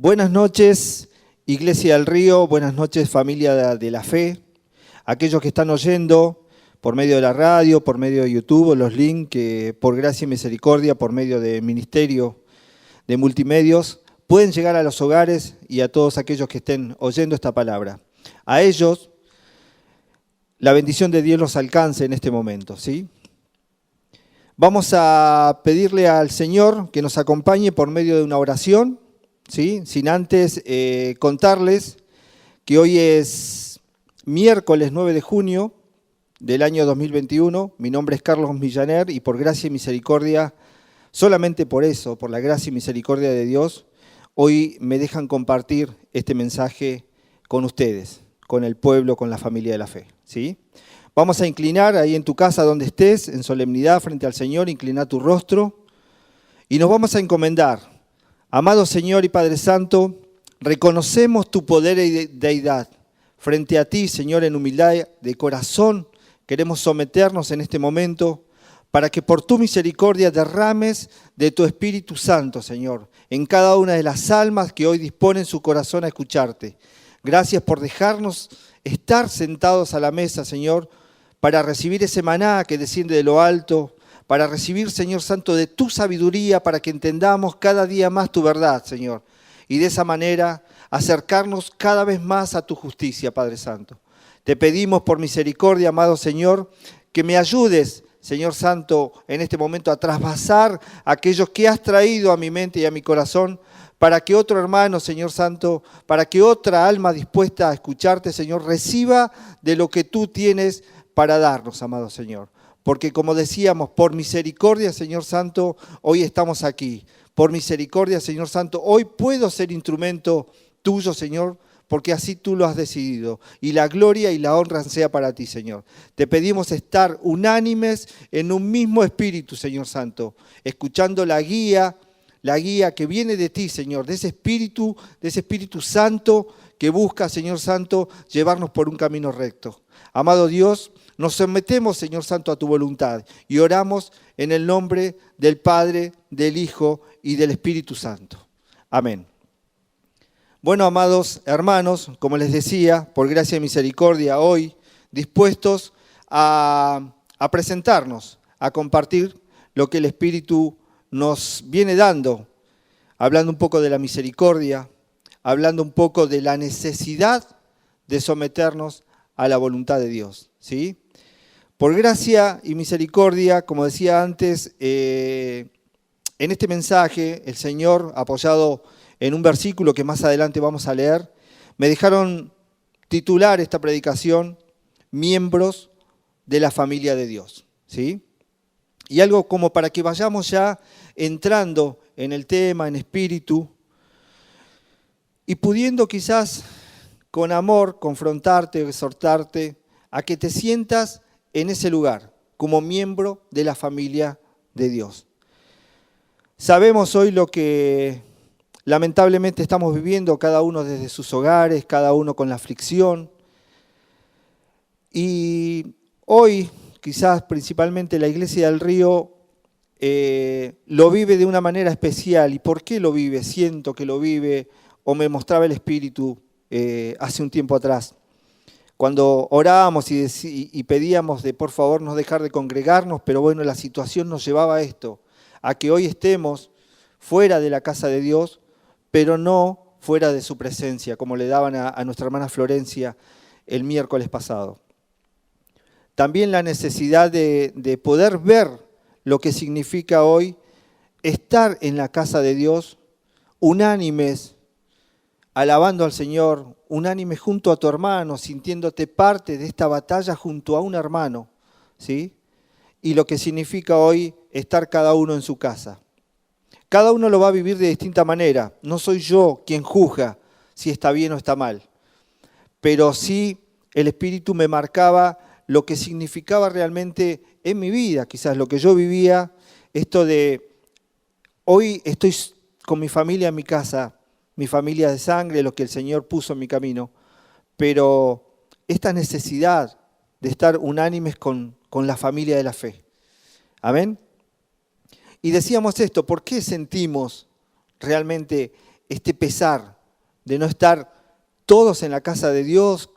Buenas noches, Iglesia del Río, buenas noches, familia de la fe. Aquellos que están oyendo por medio de la radio, por medio de YouTube, o los links que por gracia y misericordia, por medio del Ministerio de Multimedios, pueden llegar a los hogares y a todos aquellos que estén oyendo esta palabra. A ellos, la bendición de Dios los alcance en este momento, ¿sí? Vamos a pedirle al Señor que nos acompañe por medio de una oración, ¿sí? Sin antes contarles que hoy es miércoles 9 de junio del año 2021. Mi nombre es Carlos Millaner y por gracia y misericordia, solamente por eso, por la gracia y misericordia de Dios, hoy me dejan compartir este mensaje con ustedes, con el pueblo, con la familia de la fe, ¿sí? Vamos a inclinar ahí en tu casa donde estés, en solemnidad frente al Señor, inclina tu rostro y nos vamos a encomendar. Amado Señor y Padre Santo, reconocemos tu poder y deidad. Frente a ti, Señor, en humildad de corazón, queremos someternos en este momento para que por tu misericordia derrames de tu Espíritu Santo, Señor, en cada una de las almas que hoy disponen su corazón a escucharte. Gracias por dejarnos estar sentados a la mesa, Señor, para recibir ese maná que desciende de lo alto, para recibir, Señor Santo, de tu sabiduría, para que entendamos cada día más tu verdad, Señor. Y de esa manera acercarnos cada vez más a tu justicia, Padre Santo. Te pedimos por misericordia, amado Señor, que me ayudes, Señor Santo, en este momento a trasvasar aquellos que has traído a mi mente y a mi corazón, para que otro hermano, Señor Santo, para que otra alma dispuesta a escucharte, Señor, reciba de lo que tú tienes para darnos, amado Señor. Porque como decíamos, por misericordia, Señor Santo, hoy estamos aquí. Por misericordia, Señor Santo, hoy puedo ser instrumento tuyo, Señor, porque así tú lo has decidido. Y la gloria y la honra sea para ti, Señor. Te pedimos estar unánimes en un mismo espíritu, Señor Santo, escuchando la guía que viene de ti, Señor, de ese Espíritu Santo que busca, Señor Santo, llevarnos por un camino recto. Amado Dios, nos sometemos, Señor Santo, a tu voluntad y oramos en el nombre del Padre, del Hijo y del Espíritu Santo. Amén. Bueno, amados hermanos, como les decía, por gracia y misericordia, hoy dispuestos a presentarnos, a compartir lo que el Espíritu nos viene dando, hablando un poco de la misericordia, hablando un poco de la necesidad de someternos a la voluntad de Dios, ¿sí? Por gracia y misericordia, como decía antes, en este mensaje, el Señor, apoyado en un versículo que más adelante vamos a leer, me dejaron titular esta predicación, miembros de la familia de Dios, ¿sí? Y algo como para que vayamos ya entrando en el tema, en espíritu, y pudiendo quizás con amor confrontarte, exhortarte, a que te sientas en ese lugar, como miembro de la familia de Dios. Sabemos hoy lo que lamentablemente estamos viviendo, cada uno desde sus hogares, cada uno con la aflicción. Y hoy, quizás principalmente la Iglesia del Río, lo vive de una manera especial. ¿Y por qué lo vive? Siento que lo vive, o me mostraba el Espíritu hace un tiempo atrás. Cuando orábamos y pedíamos de por favor no dejar de congregarnos, pero bueno, la situación nos llevaba a esto, a que hoy estemos fuera de la casa de Dios, pero no fuera de su presencia, como le daban a nuestra hermana Florencia el miércoles pasado. También la necesidad de poder ver lo que significa hoy estar en la casa de Dios, unánimes, alabando al Señor, unánime junto a tu hermano, sintiéndote parte de esta batalla junto a un hermano, ¿sí? Y lo que significa hoy estar cada uno en su casa. Cada uno lo va a vivir de distinta manera. No soy yo quien juzga si está bien o está mal. Pero sí el Espíritu me marcaba lo que significaba realmente en mi vida, quizás lo que yo vivía, esto de hoy estoy con mi familia en mi casa, mi familia de sangre, lo que el Señor puso en mi camino, pero esta necesidad de estar unánimes con la familia de la fe. Amén. Y decíamos esto, ¿por qué sentimos realmente este pesar de no estar todos en la casa de Dios,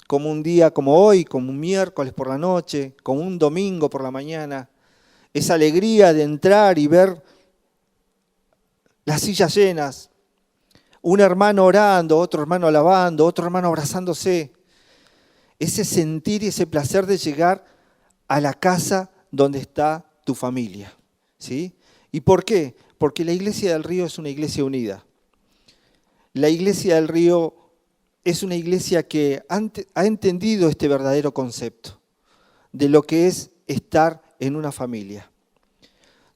como un día como hoy, como un miércoles por la noche, como un domingo por la mañana. Esa alegría de entrar y ver las sillas llenas, un hermano orando, otro hermano alabando, otro hermano abrazándose. Ese sentir y ese placer de llegar a la casa donde está tu familia, ¿sí? ¿Y por qué? Porque la Iglesia del Río es una iglesia unida. La Iglesia del Río es una iglesia que ha entendido este verdadero concepto de lo que es estar en una familia.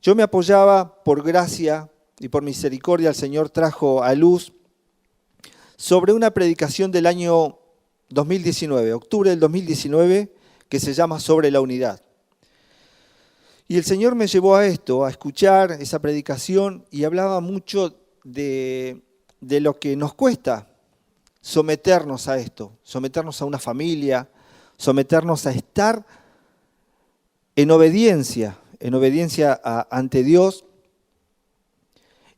Yo me apoyaba, por gracia y por misericordia, el Señor trajo a luz sobre una predicación del año 2019, octubre del 2019, que se llama Sobre la Unidad. Y el Señor me llevó a esto, a escuchar esa predicación, y hablaba mucho de lo que nos cuesta someternos a esto, someternos a una familia, someternos a estar en obediencia ante Dios.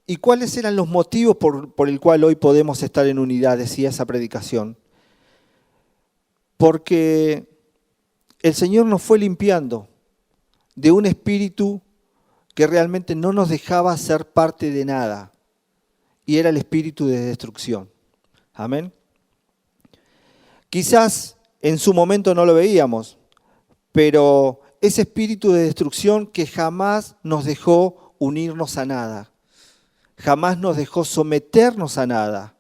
¿Y cuáles eran los motivos por el cual hoy podemos estar en unidad? Decía esa predicación. Porque el Señor nos fue limpiando de un espíritu que realmente no nos dejaba ser parte de nada, y era el espíritu de destrucción. Amén. Quizás en su momento no lo veíamos, pero ese espíritu de destrucción que jamás nos dejó unirnos a nada, jamás nos dejó someternos a nada.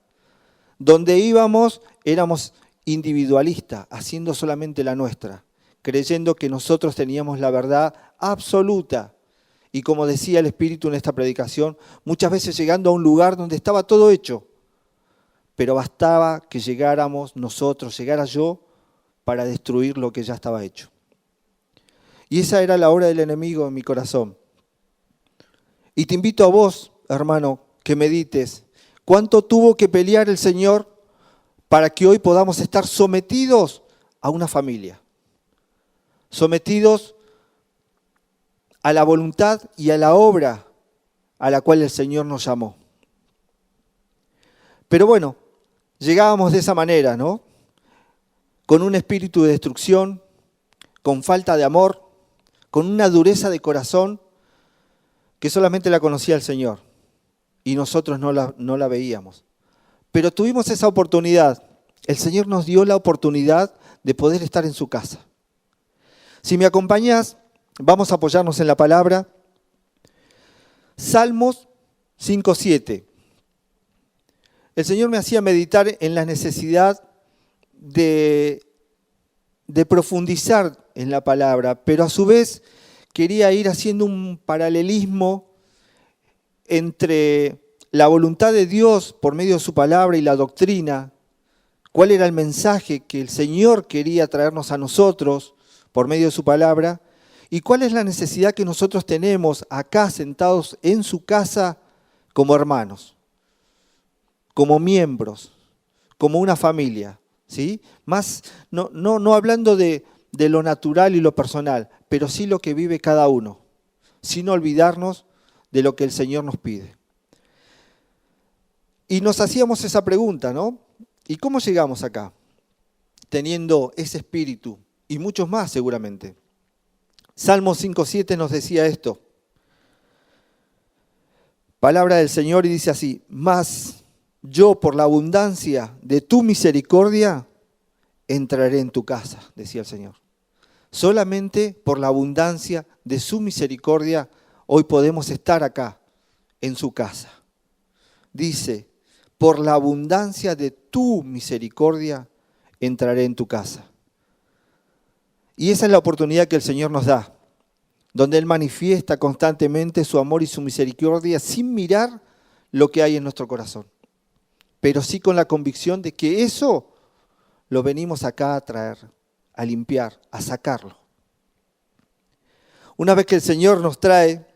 Donde íbamos éramos individualistas, haciendo solamente la nuestra, creyendo que nosotros teníamos la verdad absoluta. Y como decía el Espíritu en esta predicación, muchas veces llegando a un lugar donde estaba todo hecho, pero bastaba que llegáramos nosotros, llegara yo, para destruir lo que ya estaba hecho. Y esa era la obra del enemigo en mi corazón. Y te invito a vos, hermano, que medites, ¿cuánto tuvo que pelear el Señor para que hoy podamos estar sometidos a una familia? Sometidos a la voluntad y a la obra a la cual el Señor nos llamó. Pero bueno, llegábamos de esa manera, ¿no? Con un espíritu de destrucción, con falta de amor, con una dureza de corazón que solamente la conocía el Señor y nosotros no la veíamos. Pero tuvimos esa oportunidad. El Señor nos dio la oportunidad de poder estar en su casa. Si me acompañás, vamos a apoyarnos en la palabra. Salmos 5:7. El Señor me hacía meditar en la necesidad de profundizar en la palabra, pero a su vez quería ir haciendo un paralelismo entre la voluntad de Dios por medio de su palabra y la doctrina, cuál era el mensaje que el Señor quería traernos a nosotros por medio de su palabra, y cuál es la necesidad que nosotros tenemos acá sentados en su casa como hermanos, como miembros, como una familia, ¿sí? Más, no hablando de lo natural y lo personal, pero sí lo que vive cada uno, sin olvidarnos de lo que el Señor nos pide. Y nos hacíamos esa pregunta, ¿no? ¿Y cómo llegamos acá? Teniendo ese espíritu, y muchos más seguramente. Salmo 5:7 nos decía esto. Palabra del Señor, y dice así: mas yo por la abundancia de tu misericordia entraré en tu casa, decía el Señor. Solamente por la abundancia de su misericordia hoy podemos estar acá, en su casa. Dice, por la abundancia de tu misericordia entraré en tu casa. Y esa es la oportunidad que el Señor nos da, donde Él manifiesta constantemente su amor y su misericordia sin mirar lo que hay en nuestro corazón, pero sí con la convicción de que eso lo venimos acá a traer, a limpiar, a sacarlo. Una vez que el Señor nos trae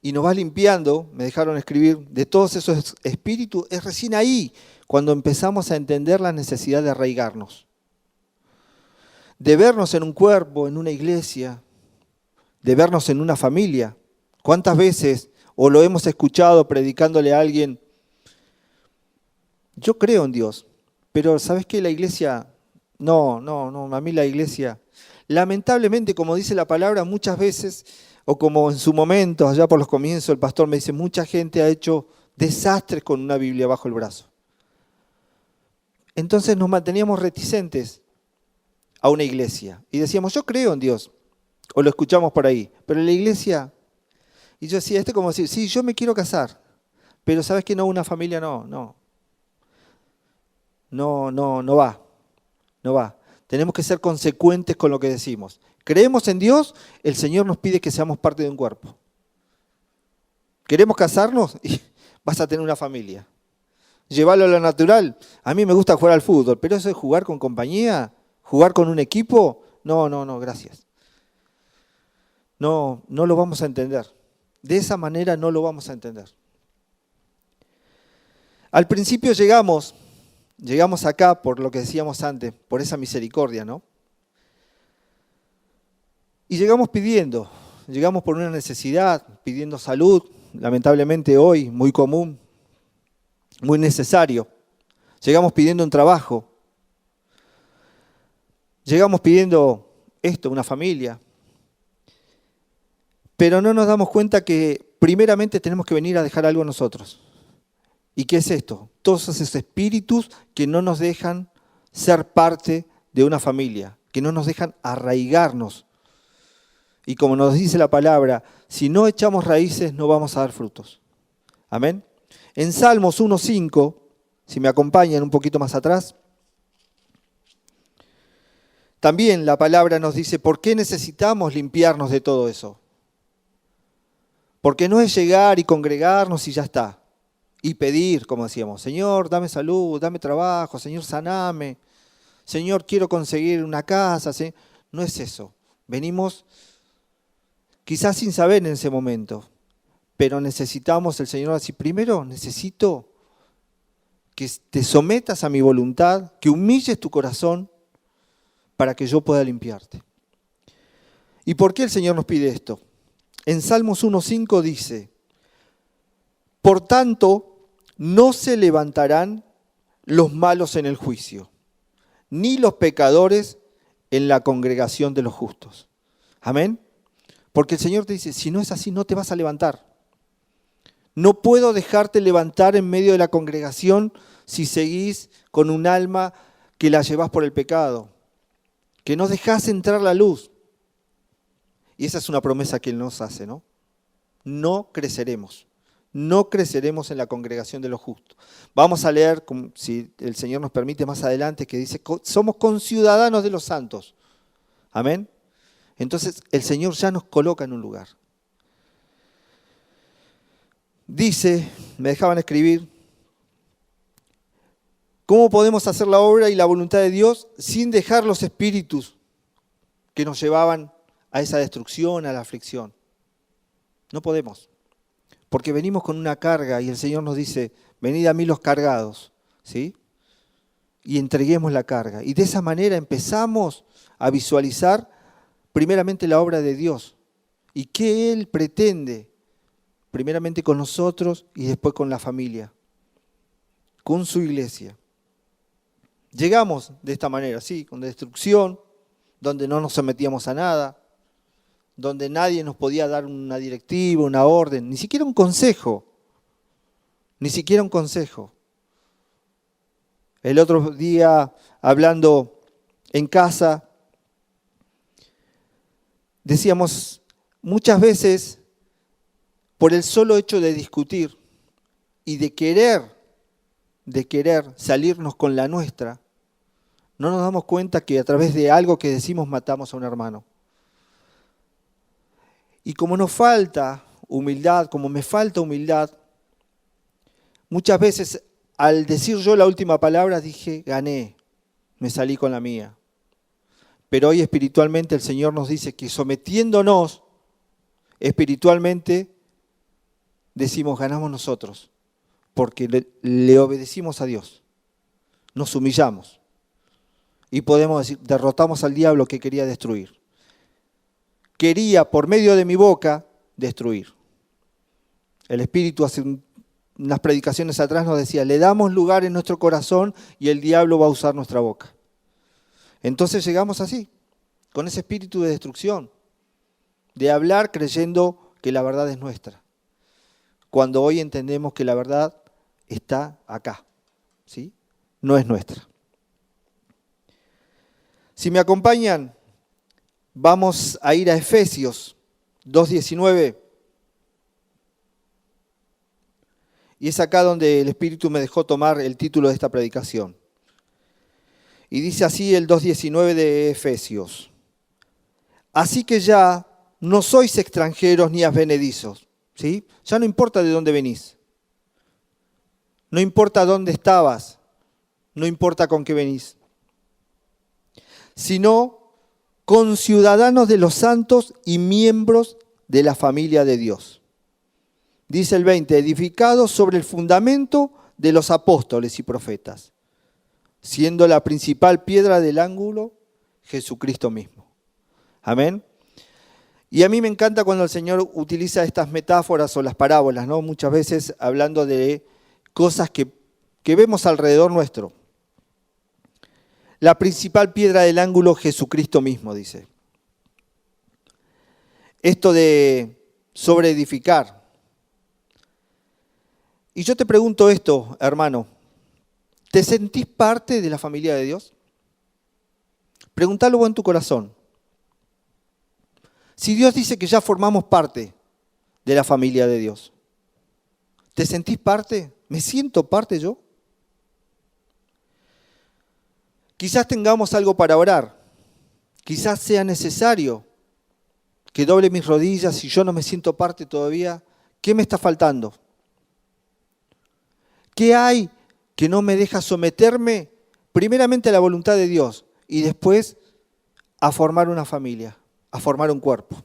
y nos va limpiando, me dejaron escribir, de todos esos espíritus, es recién ahí cuando empezamos a entender la necesidad de arraigarnos, de vernos en un cuerpo, en una iglesia, de vernos en una familia. ¿Cuántas veces o lo hemos escuchado predicándole a alguien yo creo en Dios, pero ¿sabes qué? La iglesia, no, a mí la iglesia, lamentablemente, como dice la palabra, muchas veces, o como en su momento, allá por los comienzos, el pastor me dice, mucha gente ha hecho desastres con una Biblia bajo el brazo. Entonces nos manteníamos reticentes a una iglesia y decíamos, yo creo en Dios, o lo escuchamos por ahí, pero la iglesia, y yo decía, como decir, sí, yo me quiero casar, pero ¿sabes qué? No, una familia no va. Tenemos que ser consecuentes con lo que decimos. Creemos en Dios, el Señor nos pide que seamos parte de un cuerpo. ¿Queremos casarnos? Y vas a tener una familia. Llevarlo a lo natural. A mí me gusta jugar al fútbol, pero eso es jugar con compañía, jugar con un equipo. No, gracias. No lo vamos a entender. De esa manera no lo vamos a entender. Al principio llegamos acá por lo que decíamos antes, por esa misericordia, ¿no? Y llegamos por una necesidad, pidiendo salud, lamentablemente hoy muy común, muy necesario. Llegamos pidiendo un trabajo. Llegamos pidiendo una familia. Pero no nos damos cuenta que primeramente tenemos que venir a dejar algo a nosotros. ¿Y qué es esto? Todos esos espíritus que no nos dejan ser parte de una familia, que no nos dejan arraigarnos. Y como nos dice la palabra, si no echamos raíces no vamos a dar frutos. Amén. En Salmos 1:5, si me acompañan un poquito más atrás, también la palabra nos dice, ¿por qué necesitamos limpiarnos de todo eso? Porque no es llegar y congregarnos y ya está. Y pedir, como decíamos, Señor, dame salud, dame trabajo, Señor, saname. Señor, quiero conseguir una casa. ¿Sí? No es eso. Venimos quizás sin saber en ese momento, pero necesitamos el Señor así. Primero necesito que te sometas a mi voluntad, que humilles tu corazón para que yo pueda limpiarte. ¿Y por qué el Señor nos pide esto? En Salmos 1:5 dice, por tanto, no se levantarán los malos en el juicio, ni los pecadores en la congregación de los justos. Amén. Porque el Señor te dice, si no es así, no te vas a levantar. No puedo dejarte levantar en medio de la congregación si seguís con un alma que la llevás por el pecado, que no dejás entrar la luz. Y esa es una promesa que Él nos hace, ¿no? No creceremos en la congregación de los justos. Vamos a leer, si el Señor nos permite más adelante, que dice, somos conciudadanos de los santos. Amén. Entonces el Señor ya nos coloca en un lugar. Dice, me dejaban escribir, ¿cómo podemos hacer la obra y la voluntad de Dios sin dejar los espíritus que nos llevaban a esa destrucción, a la aflicción? No podemos, porque venimos con una carga y el Señor nos dice, venid a mí los cargados, ¿sí? Y entreguemos la carga. Y de esa manera empezamos a visualizar primeramente la obra de Dios y qué Él pretende, primeramente con nosotros y después con la familia, con su iglesia. Llegamos de esta manera, sí, con destrucción, donde no nos sometíamos a nada, donde nadie nos podía dar una directiva, una orden, ni siquiera un consejo. El otro día, hablando en casa, decíamos, muchas veces, por el solo hecho de discutir y de querer salirnos con la nuestra, no nos damos cuenta que a través de algo que decimos matamos a un hermano. Y como nos falta humildad, como me falta humildad, muchas veces al decir yo la última palabra dije, gané, me salí con la mía. Pero hoy espiritualmente el Señor nos dice que sometiéndonos espiritualmente decimos, ganamos nosotros, porque le obedecimos a Dios, nos humillamos y podemos decir, derrotamos al diablo que quería destruir. Quería, por medio de mi boca, destruir. El Espíritu hace unas predicaciones atrás nos decía, le damos lugar en nuestro corazón y el diablo va a usar nuestra boca. Entonces llegamos así, con ese espíritu de destrucción, de hablar creyendo que la verdad es nuestra, cuando hoy entendemos que la verdad está acá, ¿sí? No es nuestra. Si me acompañan, vamos a ir a Efesios 2:19. Y es acá donde el Espíritu me dejó tomar el título de esta predicación. Y dice así el 2:19 de Efesios. Así que ya no sois extranjeros ni advenedizos, ¿sí? Ya no importa de dónde venís. No importa dónde estabas. No importa con qué venís. Sino conciudadanos de los santos y miembros de la familia de Dios. Dice el 20, edificados sobre el fundamento de los apóstoles y profetas, siendo la principal piedra del ángulo Jesucristo mismo. Amén. Y a mí me encanta cuando el Señor utiliza estas metáforas o las parábolas, ¿no? Muchas veces hablando de cosas que vemos alrededor nuestro. La principal piedra del ángulo Jesucristo mismo, dice. Esto de sobreedificar. Y yo te pregunto esto, hermano, ¿te sentís parte de la familia de Dios? Preguntalo vos en tu corazón. Si Dios dice que ya formamos parte de la familia de Dios, ¿te sentís parte? ¿Me siento parte yo? Quizás tengamos algo para orar, quizás sea necesario que doble mis rodillas si yo no me siento parte todavía. ¿Qué me está faltando? ¿Qué hay que no me deja someterme primeramente a la voluntad de Dios y después a formar una familia, a formar un cuerpo?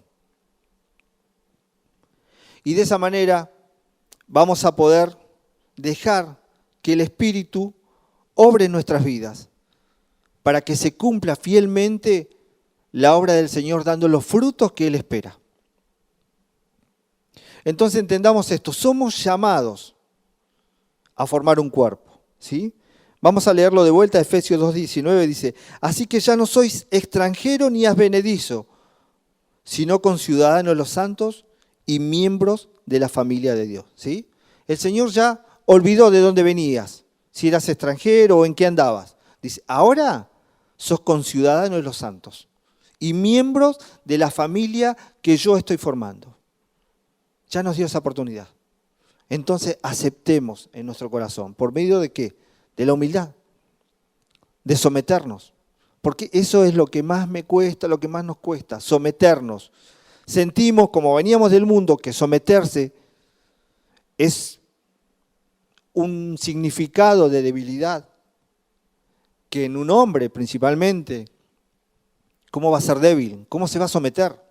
Y de esa manera vamos a poder dejar que el Espíritu obre en nuestras vidas para que se cumpla fielmente la obra del Señor dando los frutos que Él espera. Entonces entendamos esto, somos llamados a formar un cuerpo, ¿sí? Vamos a leerlo de vuelta, Efesios 2:19 dice, así que ya no sois extranjero ni advenedizo, sino conciudadanos de los santos y miembros de la familia de Dios, ¿sí? El Señor ya olvidó de dónde venías, si eras extranjero o en qué andabas. Dice, ahora sos conciudadano de los santos y miembros de la familia que yo estoy formando. Ya nos dio esa oportunidad. Entonces aceptemos en nuestro corazón. ¿Por medio de qué? De la humildad, de someternos. Porque eso es lo que más me cuesta, lo que más nos cuesta, someternos. Sentimos, como veníamos del mundo, que someterse es un significado de debilidad. Que en un hombre principalmente, ¿cómo va a ser débil? ¿Cómo se va a someter?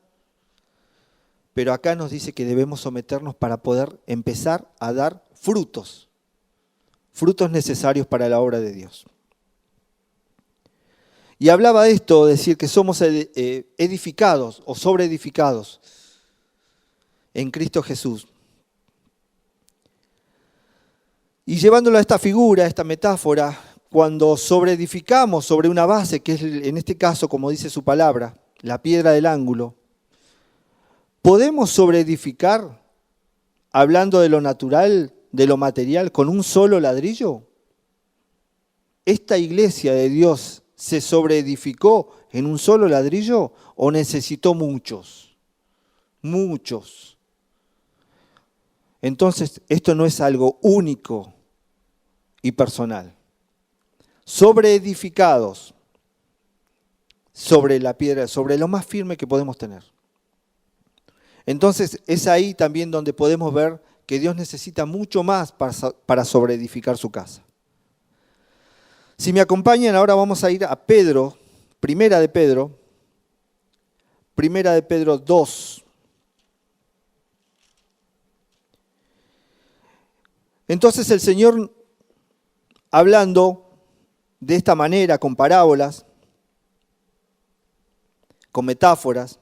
Pero acá nos dice que debemos someternos para poder empezar a dar frutos, frutos necesarios para la obra de Dios. Y hablaba de esto, decir que somos edificados o sobreedificados en Cristo Jesús. Y llevándolo a esta figura, a esta metáfora, cuando sobreedificamos sobre una base, que es en este caso, como dice su palabra, la piedra del ángulo, ¿podemos sobreedificar, hablando de lo natural, de lo material, con un solo ladrillo? ¿Esta iglesia de Dios se sobreedificó en un solo ladrillo o necesitó muchos? Muchos. Entonces, esto no es algo único y personal. Sobreedificados sobre la piedra, sobre lo más firme que podemos tener. Entonces es ahí también donde podemos ver que Dios necesita mucho más para sobreedificar su casa. Si me acompañan, ahora vamos a ir a Pedro, Primera de Pedro 2. Entonces el Señor, hablando de esta manera, con parábolas, con metáforas,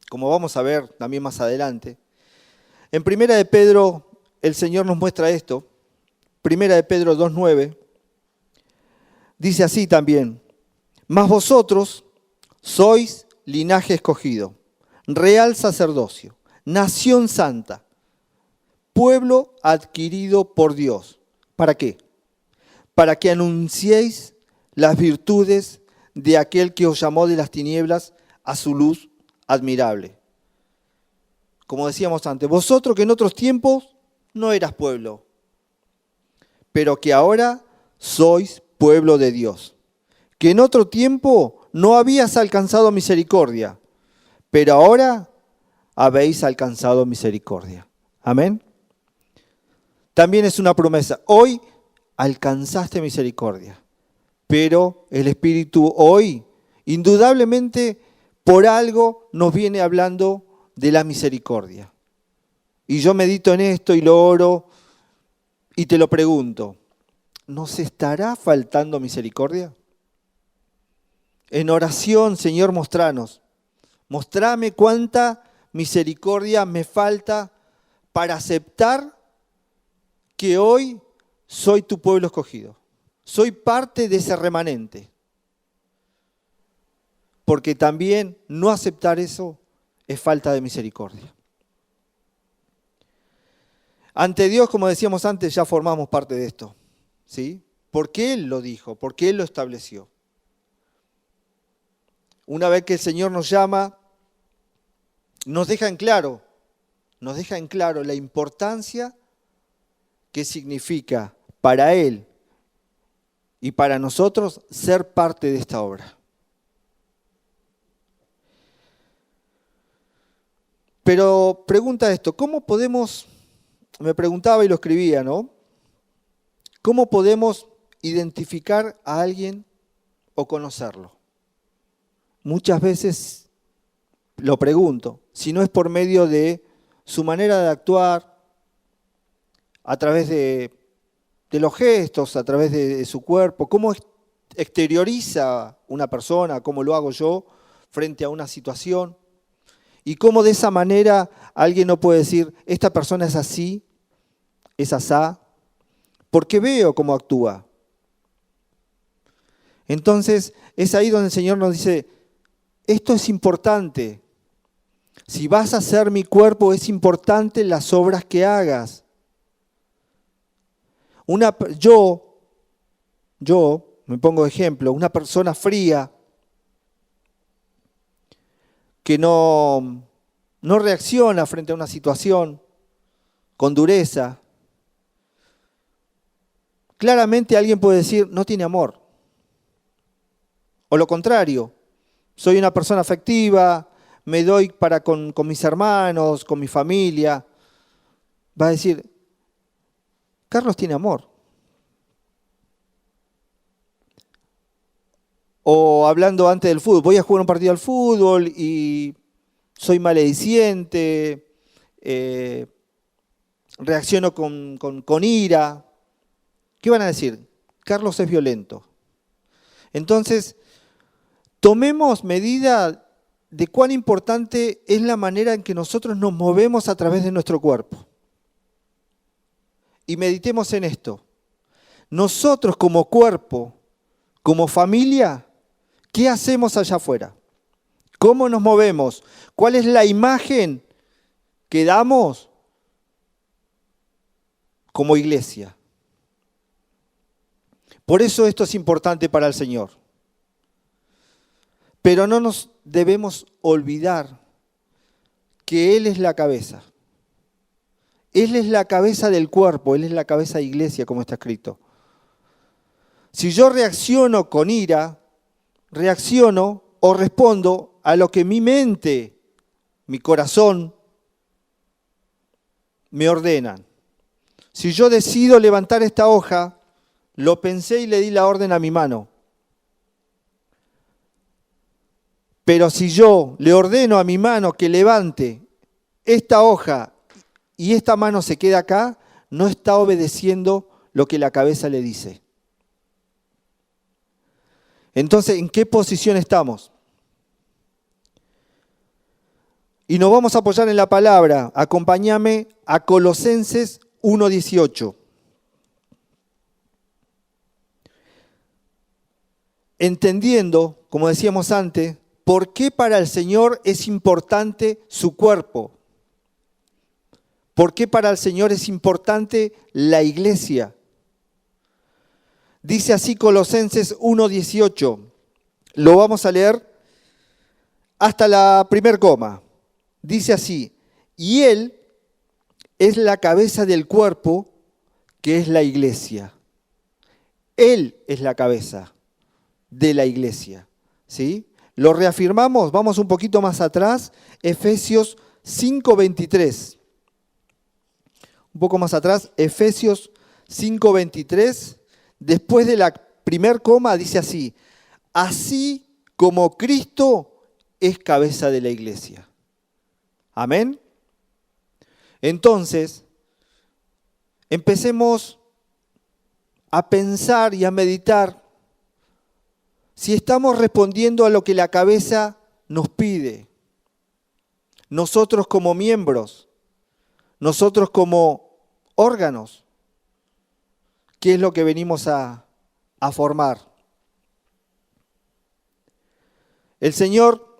como vamos a ver también más adelante, en Primera de Pedro, el Señor nos muestra esto. Primera de Pedro 2:9. Dice así también: mas vosotros sois linaje escogido, real sacerdocio, nación santa, pueblo adquirido por Dios. ¿Para qué? Para que anunciéis las virtudes de aquel que os llamó de las tinieblas a su luz admirable. Como decíamos antes, vosotros que en otros tiempos no eras pueblo, pero que ahora sois pueblo de Dios, que en otro tiempo no habías alcanzado misericordia, pero ahora habéis alcanzado misericordia. Amén. También es una promesa. Hoy alcanzaste misericordia, pero el Espíritu hoy, indudablemente, por algo nos viene hablando de la misericordia. Y yo medito en esto y lo oro y te lo pregunto: ¿nos estará faltando misericordia? En oración, Señor, mostrame cuánta misericordia me falta para aceptar que hoy soy tu pueblo escogido. Soy parte de ese remanente. Porque también no aceptar eso es falta de misericordia. Ante Dios, como decíamos antes, ya formamos parte de esto, ¿sí? Porque Él lo dijo, porque Él lo estableció. Una vez que el Señor nos llama, nos deja en claro la importancia que significa para Él y para nosotros ser parte de esta obra. Pero pregunta esto: ¿cómo podemos, me preguntaba y lo escribía, ¿no? ¿Cómo podemos identificar a alguien o conocerlo? Muchas veces lo pregunto, si no es por medio de su manera de actuar, a través de los gestos, a través de su cuerpo, cómo exterioriza una persona, cómo lo hago yo frente a una situación, y cómo de esa manera alguien no puede decir, esta persona es así, es asá, porque veo cómo actúa. Entonces es ahí donde el Señor nos dice, esto es importante. Si vas a ser mi cuerpo, es importante las obras que hagas. Yo me pongo de ejemplo, una persona fría que no reacciona frente a una situación con dureza. Claramente alguien puede decir, no tiene amor. O lo contrario, soy una persona afectiva, me doy para con mis hermanos, con mi familia. Va a decir, Carlos tiene amor. O hablando antes del fútbol, voy a jugar un partido al fútbol y soy malediciente, reacciono con ira. ¿Qué van a decir? Carlos es violento. Entonces, tomemos medida de cuán importante es la manera en que nosotros nos movemos a través de nuestro cuerpo. Y meditemos en esto. Nosotros como cuerpo, como familia, ¿qué hacemos allá afuera? ¿Cómo nos movemos? ¿Cuál es la imagen que damos como iglesia? Por eso esto es importante para el Señor. Pero no nos debemos olvidar que Él es la cabeza. Él es la cabeza del cuerpo, Él es la cabeza de iglesia, como está escrito. Si yo reacciono con ira, reacciono o respondo a lo que mi mente, mi corazón, me ordenan. Si yo decido levantar esta hoja, lo pensé y le di la orden a mi mano. Pero si yo le ordeno a mi mano que levante esta hoja y esta mano se queda acá, no está obedeciendo lo que la cabeza le dice. Entonces, ¿en qué posición estamos? Y nos vamos a apoyar en la palabra. Acompáñame a Colosenses 1:18. Entendiendo, como decíamos antes, por qué para el Señor es importante su cuerpo. ¿Por qué para el Señor es importante la iglesia? Dice así Colosenses 1:18. Lo vamos a leer hasta la primer coma. Dice así: y Él es la cabeza del cuerpo, que es la iglesia. Él es la cabeza de la iglesia. ¿Sí? Lo reafirmamos, vamos un poquito más atrás, Efesios 5:23. Un poco más atrás, Efesios 5:23, después de la primer coma dice así: así como Cristo es cabeza de la iglesia. Amén. Entonces, empecemos a pensar y a meditar si estamos respondiendo a lo que la cabeza nos pide. Nosotros como miembros, nosotros como órganos, ¿qué es lo que venimos a formar? El Señor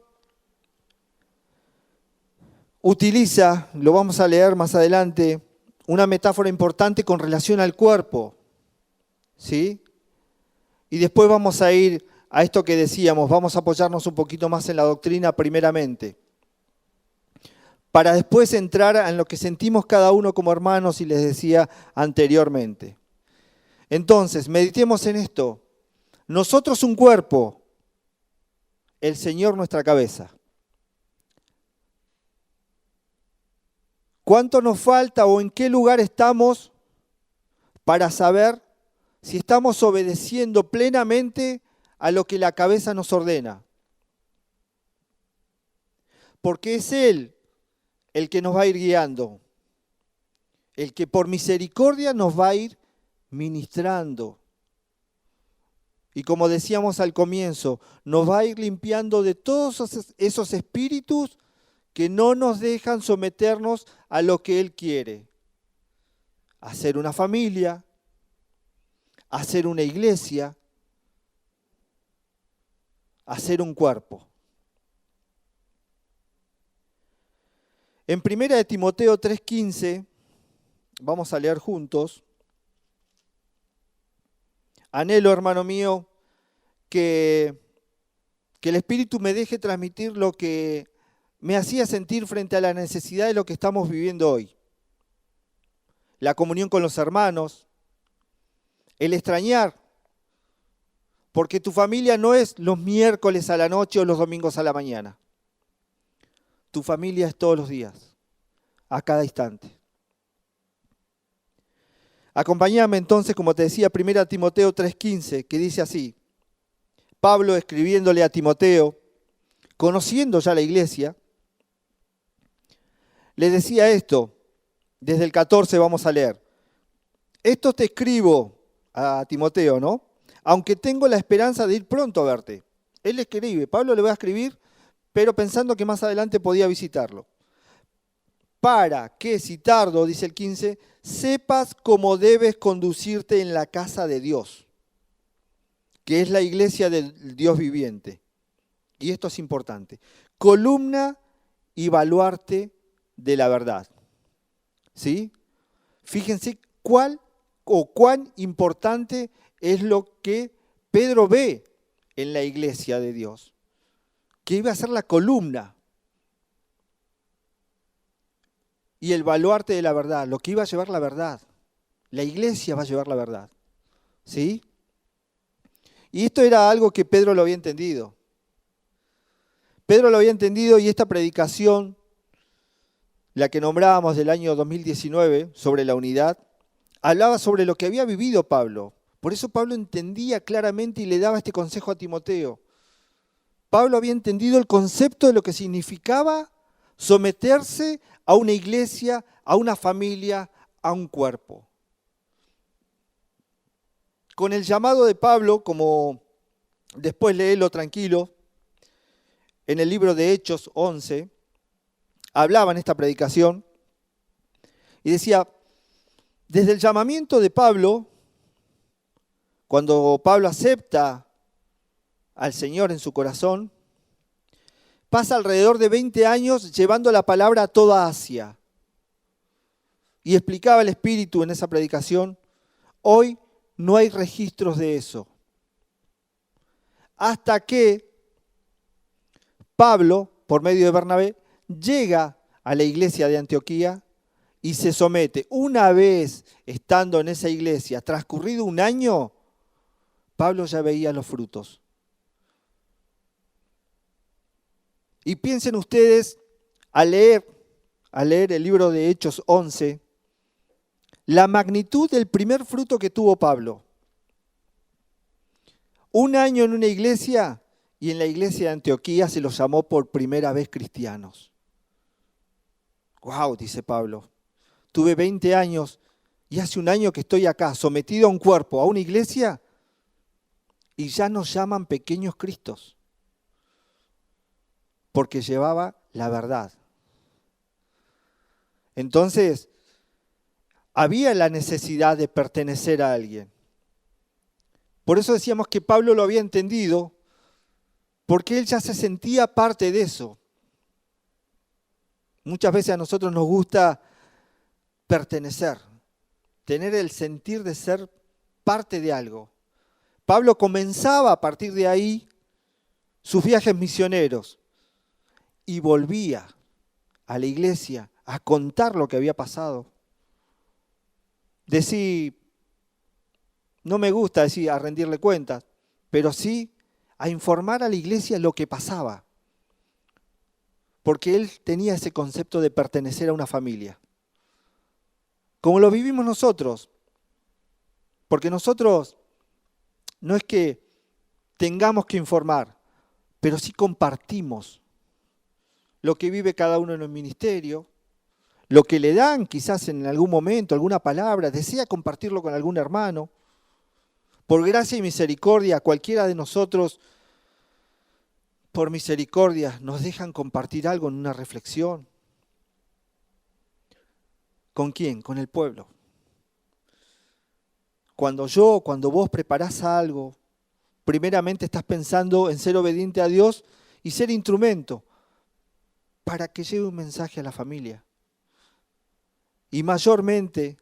utiliza, lo vamos a leer más adelante, una metáfora importante con relación al cuerpo, ¿sí? Y después vamos a ir a esto que decíamos, vamos a apoyarnos un poquito más en la doctrina primeramente, para después entrar en lo que sentimos cada uno como hermanos, y les decía anteriormente. Entonces, meditemos en esto. Nosotros un cuerpo, el Señor nuestra cabeza. ¿Cuánto nos falta o en qué lugar estamos para saber si estamos obedeciendo plenamente a lo que la cabeza nos ordena? Porque es Él el que nos va a ir guiando, el que por misericordia nos va a ir ministrando. Y como decíamos al comienzo, nos va a ir limpiando de todos esos espíritus que no nos dejan someternos a lo que Él quiere. Hacer una familia, hacer una iglesia, hacer un cuerpo. En 1 Timoteo 3:15, vamos a leer juntos. Anhelo, hermano mío, que el Espíritu me deje transmitir lo que me hacía sentir frente a la necesidad de lo que estamos viviendo hoy. La comunión con los hermanos, el extrañar, porque tu familia no es los miércoles a la noche o los domingos a la mañana. Tu familia es todos los días, a cada instante. Acompáñame entonces, como te decía, 1 Timoteo 3:15, que dice así: Pablo escribiéndole a Timoteo, conociendo ya la iglesia, le decía esto, desde el 14 vamos a leer. Esto te escribo a Timoteo, ¿no? Aunque tengo la esperanza de ir pronto a verte. Él le escribe, Pablo le va a escribir, pero pensando que más adelante podía visitarlo. Para que, si tardo, dice el 15, sepas cómo debes conducirte en la casa de Dios, que es la iglesia del Dios viviente. Y esto es importante. Columna y baluarte de la verdad. ¿Sí? Fíjense cuán importante es lo que Pedro ve en la iglesia de Dios, que iba a ser la columna y el baluarte de la verdad, lo que iba a llevar la verdad. La iglesia va a llevar la verdad. ¿Sí? Y esto era algo que Pedro lo había entendido. Pedro lo había entendido, y esta predicación, la que nombrábamos del año 2019 sobre la unidad, hablaba sobre lo que había vivido Pablo. Por eso Pablo entendía claramente y le daba este consejo a Timoteo. Pablo había entendido el concepto de lo que significaba someterse a una iglesia, a una familia, a un cuerpo. Con el llamado de Pablo, como después léelo tranquilo, en el libro de Hechos 11, hablaba en esta predicación y decía: Desde el llamamiento de Pablo, cuando Pablo acepta al Señor en su corazón, pasa alrededor de 20 años llevando la palabra a toda Asia. Y explicaba el Espíritu en esa predicación, hoy no hay registros de eso. Hasta que Pablo, por medio de Bernabé, llega a la iglesia de Antioquía y se somete. Una vez estando en esa iglesia, transcurrido un año, Pablo ya veía los frutos. Y piensen ustedes, al leer el libro de Hechos 11, la magnitud del primer fruto que tuvo Pablo. Un año en una iglesia, y en la iglesia de Antioquía se los llamó por primera vez cristianos. ¡Wow!, dice Pablo. Tuve 20 años y hace un año que estoy acá, sometido a un cuerpo, a una iglesia, y ya nos llaman pequeños cristos, porque llevaba la verdad. Entonces, había la necesidad de pertenecer a alguien. Por eso decíamos que Pablo lo había entendido, porque él ya se sentía parte de eso. Muchas veces a nosotros nos gusta pertenecer, tener el sentir de ser parte de algo. Pablo comenzaba a partir de ahí sus viajes misioneros y volvía a la iglesia a contar lo que había pasado. Decir, no me gusta decir a rendirle cuentas, pero sí a informar a la iglesia lo que pasaba. Porque él tenía ese concepto de pertenecer a una familia. Como lo vivimos nosotros. Porque nosotros no es que tengamos que informar, pero sí compartimos lo que vive cada uno en el ministerio, lo que le dan quizás en algún momento, alguna palabra, desea compartirlo con algún hermano. Por gracia y misericordia, cualquiera de nosotros, por misericordia, nos dejan compartir algo en una reflexión. ¿Con quién? Con el pueblo. Cuando vos preparás algo, primeramente estás pensando en ser obediente a Dios y ser instrumento para que llegue un mensaje a la familia. Y mayormente,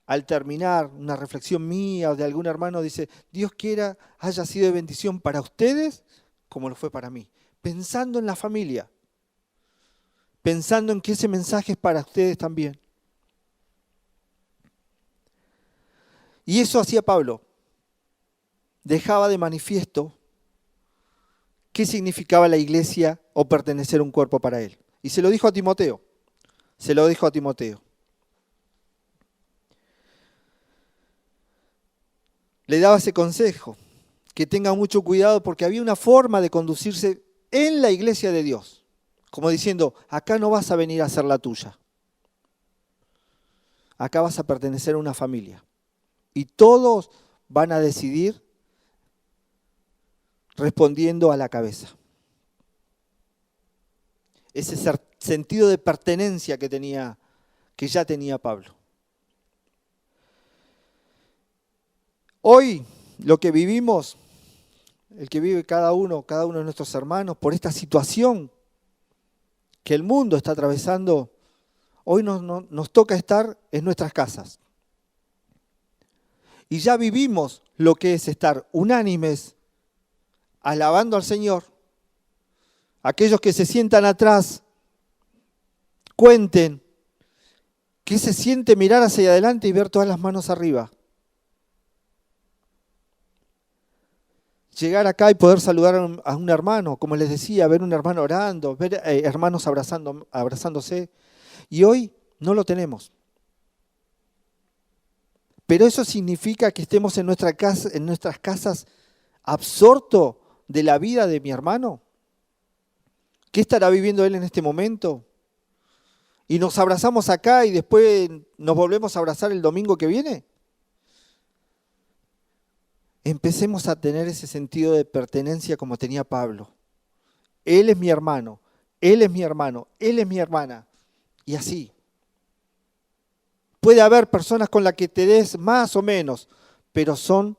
al terminar una reflexión mía o de algún hermano, dice, Dios quiera haya sido de bendición para ustedes como lo fue para mí. Pensando en la familia, pensando en que ese mensaje es para ustedes también. Y eso hacía Pablo. Dejaba de manifiesto qué significaba la iglesia o pertenecer a un cuerpo para él. Y se lo dijo a Timoteo. Le daba ese consejo, que tenga mucho cuidado porque había una forma de conducirse en la iglesia de Dios. Como diciendo, acá no vas a venir a hacer la tuya. Acá vas a pertenecer a una familia. Y todos van a decidir respondiendo a la cabeza. Ese sentido de pertenencia que ya tenía Pablo. Hoy lo que vivimos, el que vive cada uno de nuestros hermanos, por esta situación que el mundo está atravesando, hoy nos toca estar en nuestras casas. Y ya vivimos lo que es estar unánimes, alabando al Señor. Aquellos que se sientan atrás, cuenten qué se siente mirar hacia adelante y ver todas las manos arriba. Llegar acá y poder saludar a un hermano, como les decía, ver un hermano orando, ver hermanos abrazándose. Y hoy no lo tenemos. Pero eso significa que estemos en nuestras casas absortos de la vida de mi hermano. ¿Qué estará viviendo él en este momento? ¿Y nos abrazamos acá y después nos volvemos a abrazar el domingo que viene? Empecemos a tener ese sentido de pertenencia como tenía Pablo. Él es mi hermano, él es mi hermano, él es mi hermana. Y así. Puede haber personas con las que te des más o menos, pero son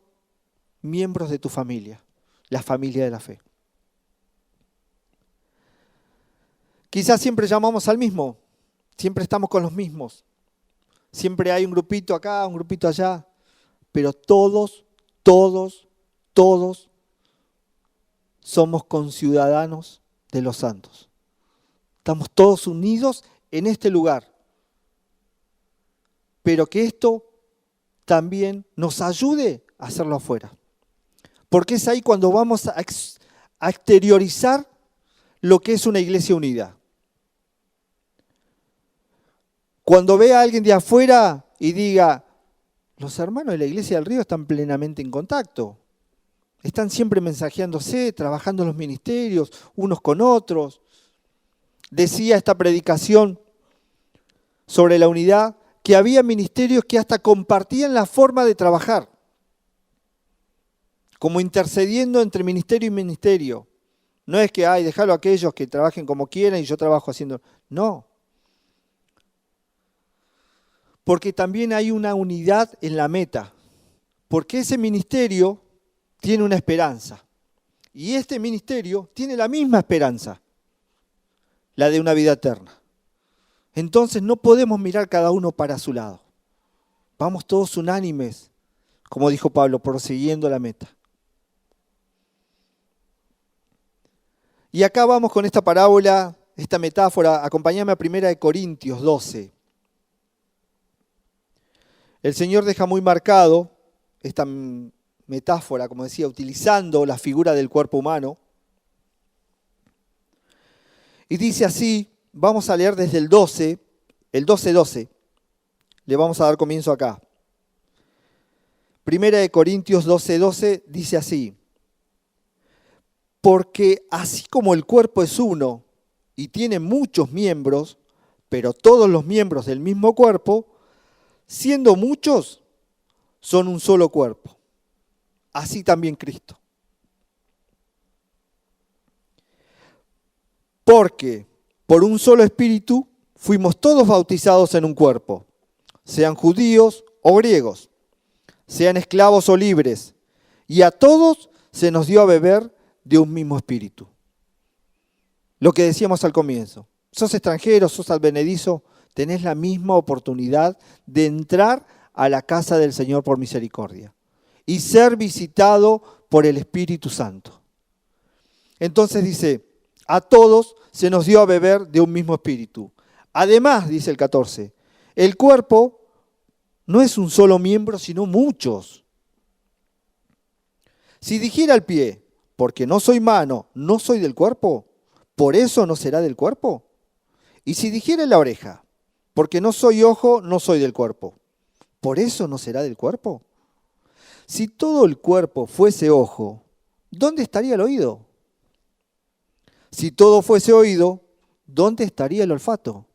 miembros de tu familia, la familia de la fe. Quizás siempre llamamos al mismo, siempre estamos con los mismos. Siempre hay un grupito acá, un grupito allá, pero todos somos conciudadanos de los santos. Estamos todos unidos en este lugar. Pero que esto también nos ayude a hacerlo afuera. Porque es ahí cuando vamos a exteriorizar lo que es una iglesia unida. Cuando vea a alguien de afuera y diga, los hermanos de la iglesia del Río están plenamente en contacto. Están siempre mensajeándose, trabajando en los ministerios, unos con otros. Decía esta predicación sobre la unidad que había ministerios que hasta compartían la forma de trabajar, como intercediendo entre ministerio y ministerio. No es que, déjalo a aquellos que trabajen como quieran y yo trabajo haciendo. No. Porque también hay una unidad en la meta. Porque ese ministerio tiene una esperanza. Y este ministerio tiene la misma esperanza, la de una vida eterna. Entonces no podemos mirar cada uno para su lado. Vamos todos unánimes, como dijo Pablo, prosiguiendo la meta. Y acá vamos con esta parábola, esta metáfora. Acompáñame a 1 Corintios 12. El Señor deja muy marcado esta metáfora, como decía, utilizando la figura del cuerpo humano. Y dice así, vamos a leer desde el 12:12. Le vamos a dar comienzo acá. 1 Corintios 12:12 dice así. Porque así como el cuerpo es uno y tiene muchos miembros, pero todos los miembros del mismo cuerpo, siendo muchos, son un solo cuerpo. Así también Cristo. Porque por un solo espíritu fuimos todos bautizados en un cuerpo, sean judíos o griegos, sean esclavos o libres, y a todos se nos dio a beber de un mismo espíritu. Lo que decíamos al comienzo, sos extranjero, sos advenedizo, tenés la misma oportunidad de entrar a la casa del Señor por misericordia y ser visitado por el Espíritu Santo. Entonces dice, a todos se nos dio a beber de un mismo espíritu. Además, dice el 14, el cuerpo no es un solo miembro, sino muchos. Si dijera el pie, porque no soy mano, no soy del cuerpo, ¿por eso no será del cuerpo? Y si dijera la oreja, porque no soy ojo, no soy del cuerpo, ¿por eso no será del cuerpo? Si todo el cuerpo fuese ojo, ¿dónde estaría el oído? Si todo fuese oído, ¿dónde estaría el olfato?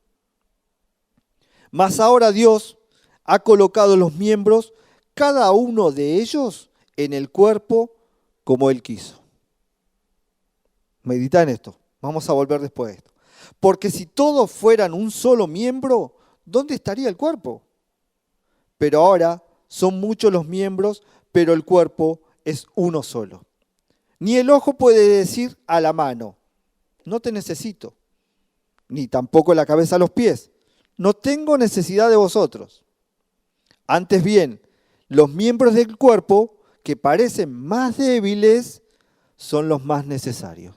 Mas ahora Dios ha colocado los miembros, cada uno de ellos, en el cuerpo como Él quiso. Medita en esto. Vamos a volver después de esto. Porque si todos fueran un solo miembro, ¿dónde estaría el cuerpo? Pero ahora son muchos los miembros, pero el cuerpo es uno solo. Ni el ojo puede decir a la mano, no te necesito, ni tampoco la cabeza a los pies, no tengo necesidad de vosotros. Antes bien, los miembros del cuerpo que parecen más débiles son los más necesarios.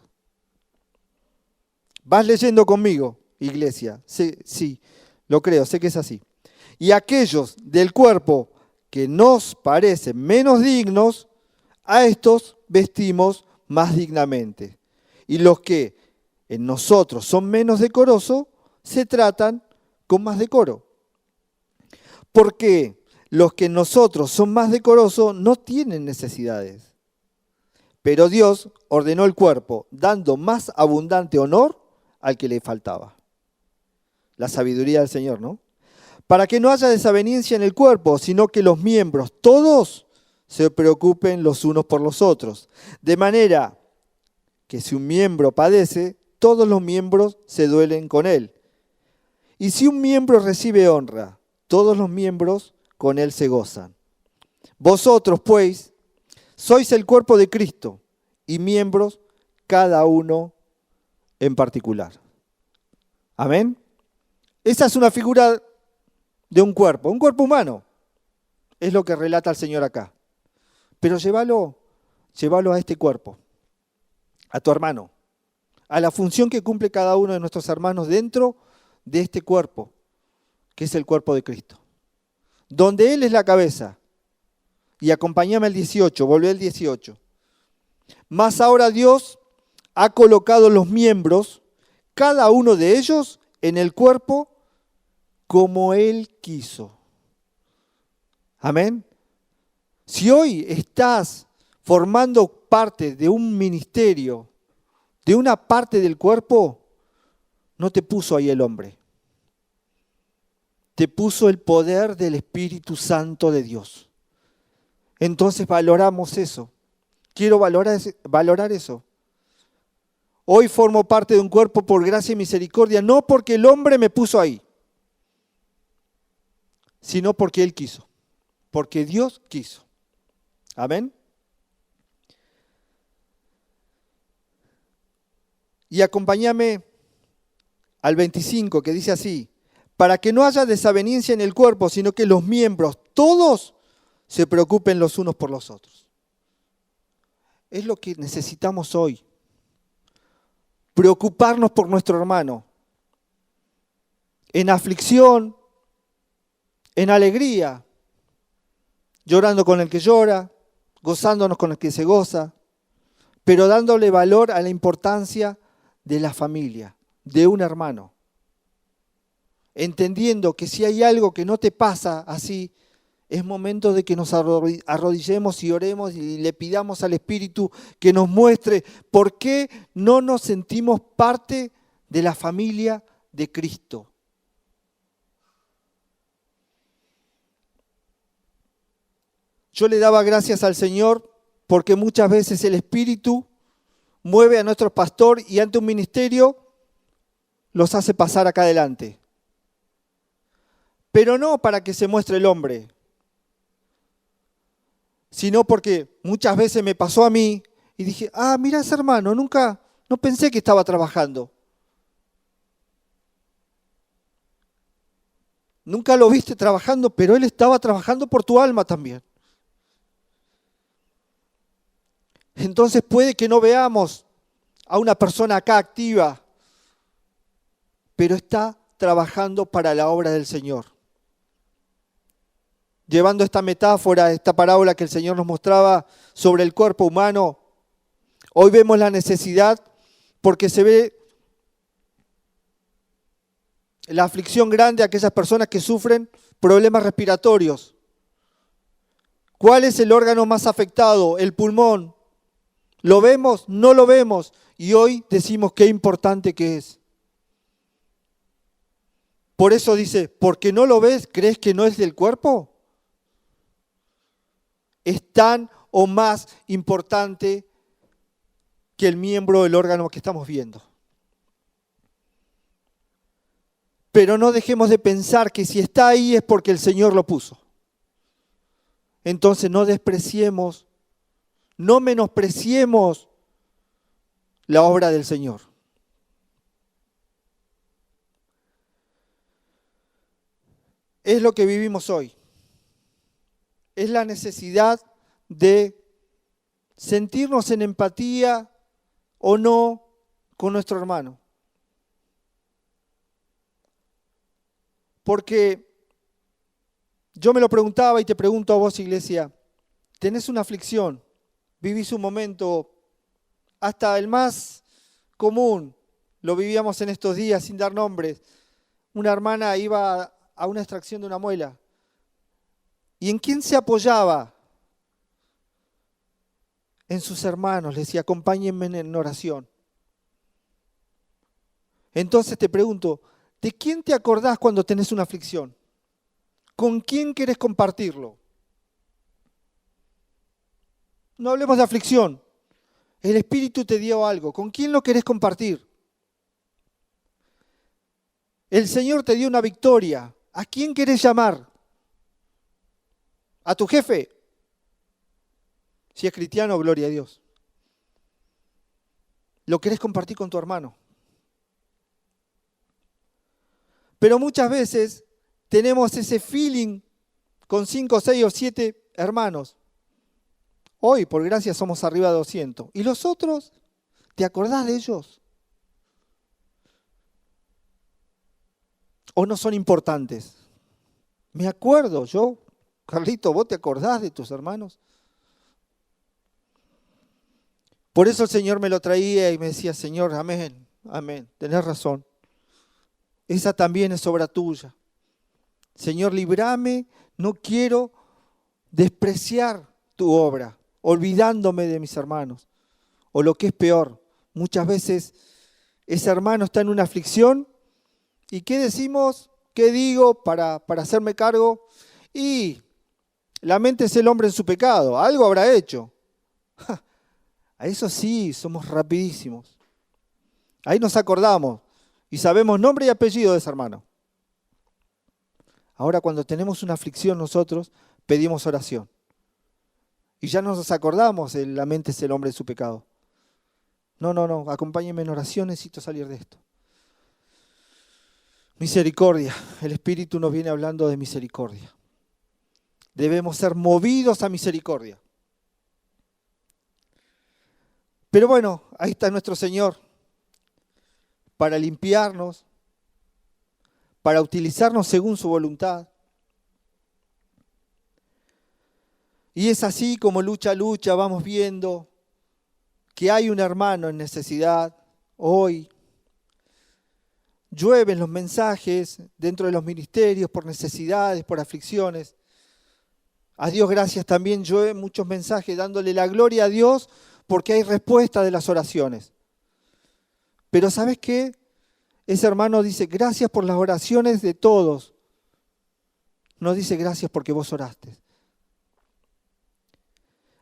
Vas leyendo conmigo, iglesia. Sí, lo creo, sé que es así. Y aquellos del cuerpo que nos parecen menos dignos, a estos vestimos más dignamente. Y los que en nosotros son menos decorosos, se tratan con más decoro. Porque los que en nosotros son más decorosos no tienen necesidades. Pero Dios ordenó el cuerpo, dando más abundante honor al que le faltaba. La sabiduría del Señor, ¿no? Para que no haya desaveniencia en el cuerpo, sino que los miembros, todos, se preocupen los unos por los otros. De manera que si un miembro padece, todos los miembros se duelen con él. Y si un miembro recibe honra, todos los miembros con él se gozan. Vosotros, pues, sois el cuerpo de Cristo y miembros cada uno en particular. ¿Amén? Esa es una figura de un cuerpo humano. Es lo que relata el Señor acá. Pero llévalo a este cuerpo, a tu hermano, a la función que cumple cada uno de nuestros hermanos dentro de este cuerpo, que es el cuerpo de Cristo, donde Él es la cabeza. Y acompáñame al 18, volvé al 18. Mas ahora Dios ha colocado los miembros, cada uno de ellos, en el cuerpo como Él quiso. Amén. Si hoy estás formando parte de un ministerio, de una parte del cuerpo, no te puso ahí el hombre. Te puso el poder del Espíritu Santo de Dios. Entonces valoramos eso. Quiero valorar eso. Hoy formo parte de un cuerpo por gracia y misericordia, no porque el hombre me puso ahí, sino porque Él quiso, porque Dios quiso. Amén. Y acompáñame al 25, que dice así: para que no haya desaveniencia en el cuerpo, sino que los miembros, todos, se preocupen los unos por los otros. Es lo que necesitamos hoy. Preocuparnos por nuestro hermano. En aflicción, en alegría, llorando con el que llora, gozándonos con el que se goza, pero dándole valor a la importancia de la familia, de un hermano. Entendiendo que si hay algo que no te pasa así, es momento de que nos arrodillemos y oremos y le pidamos al Espíritu que nos muestre por qué no nos sentimos parte de la familia de Cristo. Yo le daba gracias al Señor porque muchas veces el Espíritu mueve a nuestro pastor y ante un ministerio los hace pasar acá adelante. Pero no para que se muestre el hombre, sino porque muchas veces me pasó a mí y dije, mira ese hermano, no pensé que estaba trabajando. Nunca lo viste trabajando, pero él estaba trabajando por tu alma también. Entonces puede que no veamos a una persona acá activa, pero está trabajando para la obra del Señor. Llevando esta metáfora, esta parábola que el Señor nos mostraba sobre el cuerpo humano, hoy vemos la necesidad porque se ve la aflicción grande a aquellas personas que sufren problemas respiratorios. ¿Cuál es el órgano más afectado? El pulmón. ¿Lo vemos? No lo vemos. Y hoy decimos qué importante que es. Por eso dice, ¿porque no lo ves? ¿Crees que no es del cuerpo? Es tan o más importante que el miembro del órgano que estamos viendo. Pero no dejemos de pensar que si está ahí es porque el Señor lo puso. Entonces no despreciemos, no menospreciemos la obra del Señor. Es lo que vivimos hoy. Es la necesidad de sentirnos en empatía o no con nuestro hermano. Porque yo me lo preguntaba y te pregunto a vos, iglesia, ¿tenés una aflicción? ¿Vivís un momento, hasta el más común, lo vivíamos en estos días sin dar nombres? Una hermana iba a una extracción de una muela. ¿Y en quién se apoyaba? En sus hermanos. Le decía, acompáñenme en oración. Entonces te pregunto, ¿de quién te acordás cuando tenés una aflicción? ¿Con quién querés compartirlo? No hablemos de aflicción. El Espíritu te dio algo. ¿Con quién lo querés compartir? El Señor te dio una victoria. ¿A quién querés llamar? ¿A tu jefe? Si es cristiano, gloria a Dios. ¿Lo querés compartir con tu hermano? Pero muchas veces tenemos ese feeling con 5, 6 o 7 hermanos. Hoy, por gracia, somos arriba de 200. ¿Y los otros? ¿Te acordás de ellos? ¿O no son importantes? Me acuerdo yo. Carlito, ¿vos te acordás de tus hermanos? Por eso el Señor me lo traía y me decía, Señor, amén, amén, tenés razón. Esa también es obra tuya. Señor, líbrame, no quiero despreciar tu obra, olvidándome de mis hermanos. O lo que es peor, muchas veces ese hermano está en una aflicción y ¿qué decimos? ¿Qué digo para hacerme cargo? Y la mente es el hombre en su pecado, algo habrá hecho. A eso sí, somos rapidísimos. Ahí nos acordamos y sabemos nombre y apellido de ese hermano. Ahora cuando tenemos una aflicción nosotros, pedimos oración. Y ya nos acordamos, la mente es el hombre en su pecado. No, acompáñenme en oración, necesito salir de esto. Misericordia, el Espíritu nos viene hablando de misericordia. Debemos ser movidos a misericordia. Pero bueno, ahí está nuestro Señor para limpiarnos, para utilizarnos según su voluntad. Y es así como lucha a lucha vamos viendo que hay un hermano en necesidad hoy. Llueven los mensajes dentro de los ministerios por necesidades, por aflicciones. A Dios gracias también llueven muchos mensajes dándole la gloria a Dios porque hay respuesta de las oraciones. Pero ¿sabes qué? Ese hermano dice, gracias por las oraciones de todos. No dice gracias porque vos oraste.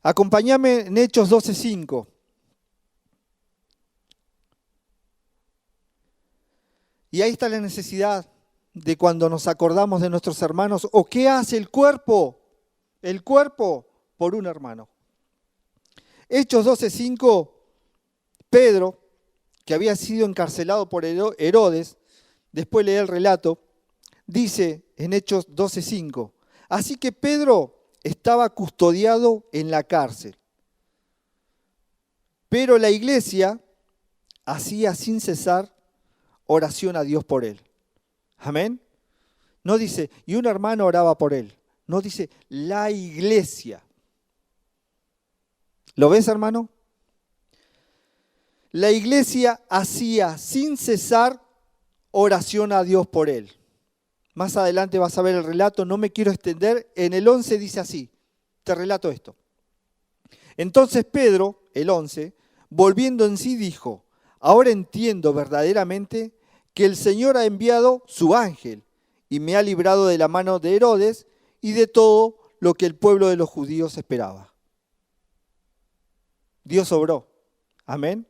Acompáñame en Hechos 12:5. Y ahí está la necesidad de cuando nos acordamos de nuestros hermanos, o qué hace el cuerpo por un hermano. Hechos 12:5, Pedro, que había sido encarcelado por Herodes, después lee el relato, dice en Hechos 12:5, así que Pedro estaba custodiado en la cárcel, pero la iglesia hacía sin cesar oración a Dios por él. Amén. No dice, y un hermano oraba por él. No dice, la iglesia. ¿Lo ves, hermano? La iglesia hacía sin cesar oración a Dios por él. Más adelante vas a ver el relato, no me quiero extender. En el 11 dice así, te relato esto. Entonces Pedro, el 11, volviendo en sí dijo, ahora entiendo verdaderamente que el Señor ha enviado su ángel y me ha librado de la mano de Herodes y de todo lo que el pueblo de los judíos esperaba. Dios obró. Amén.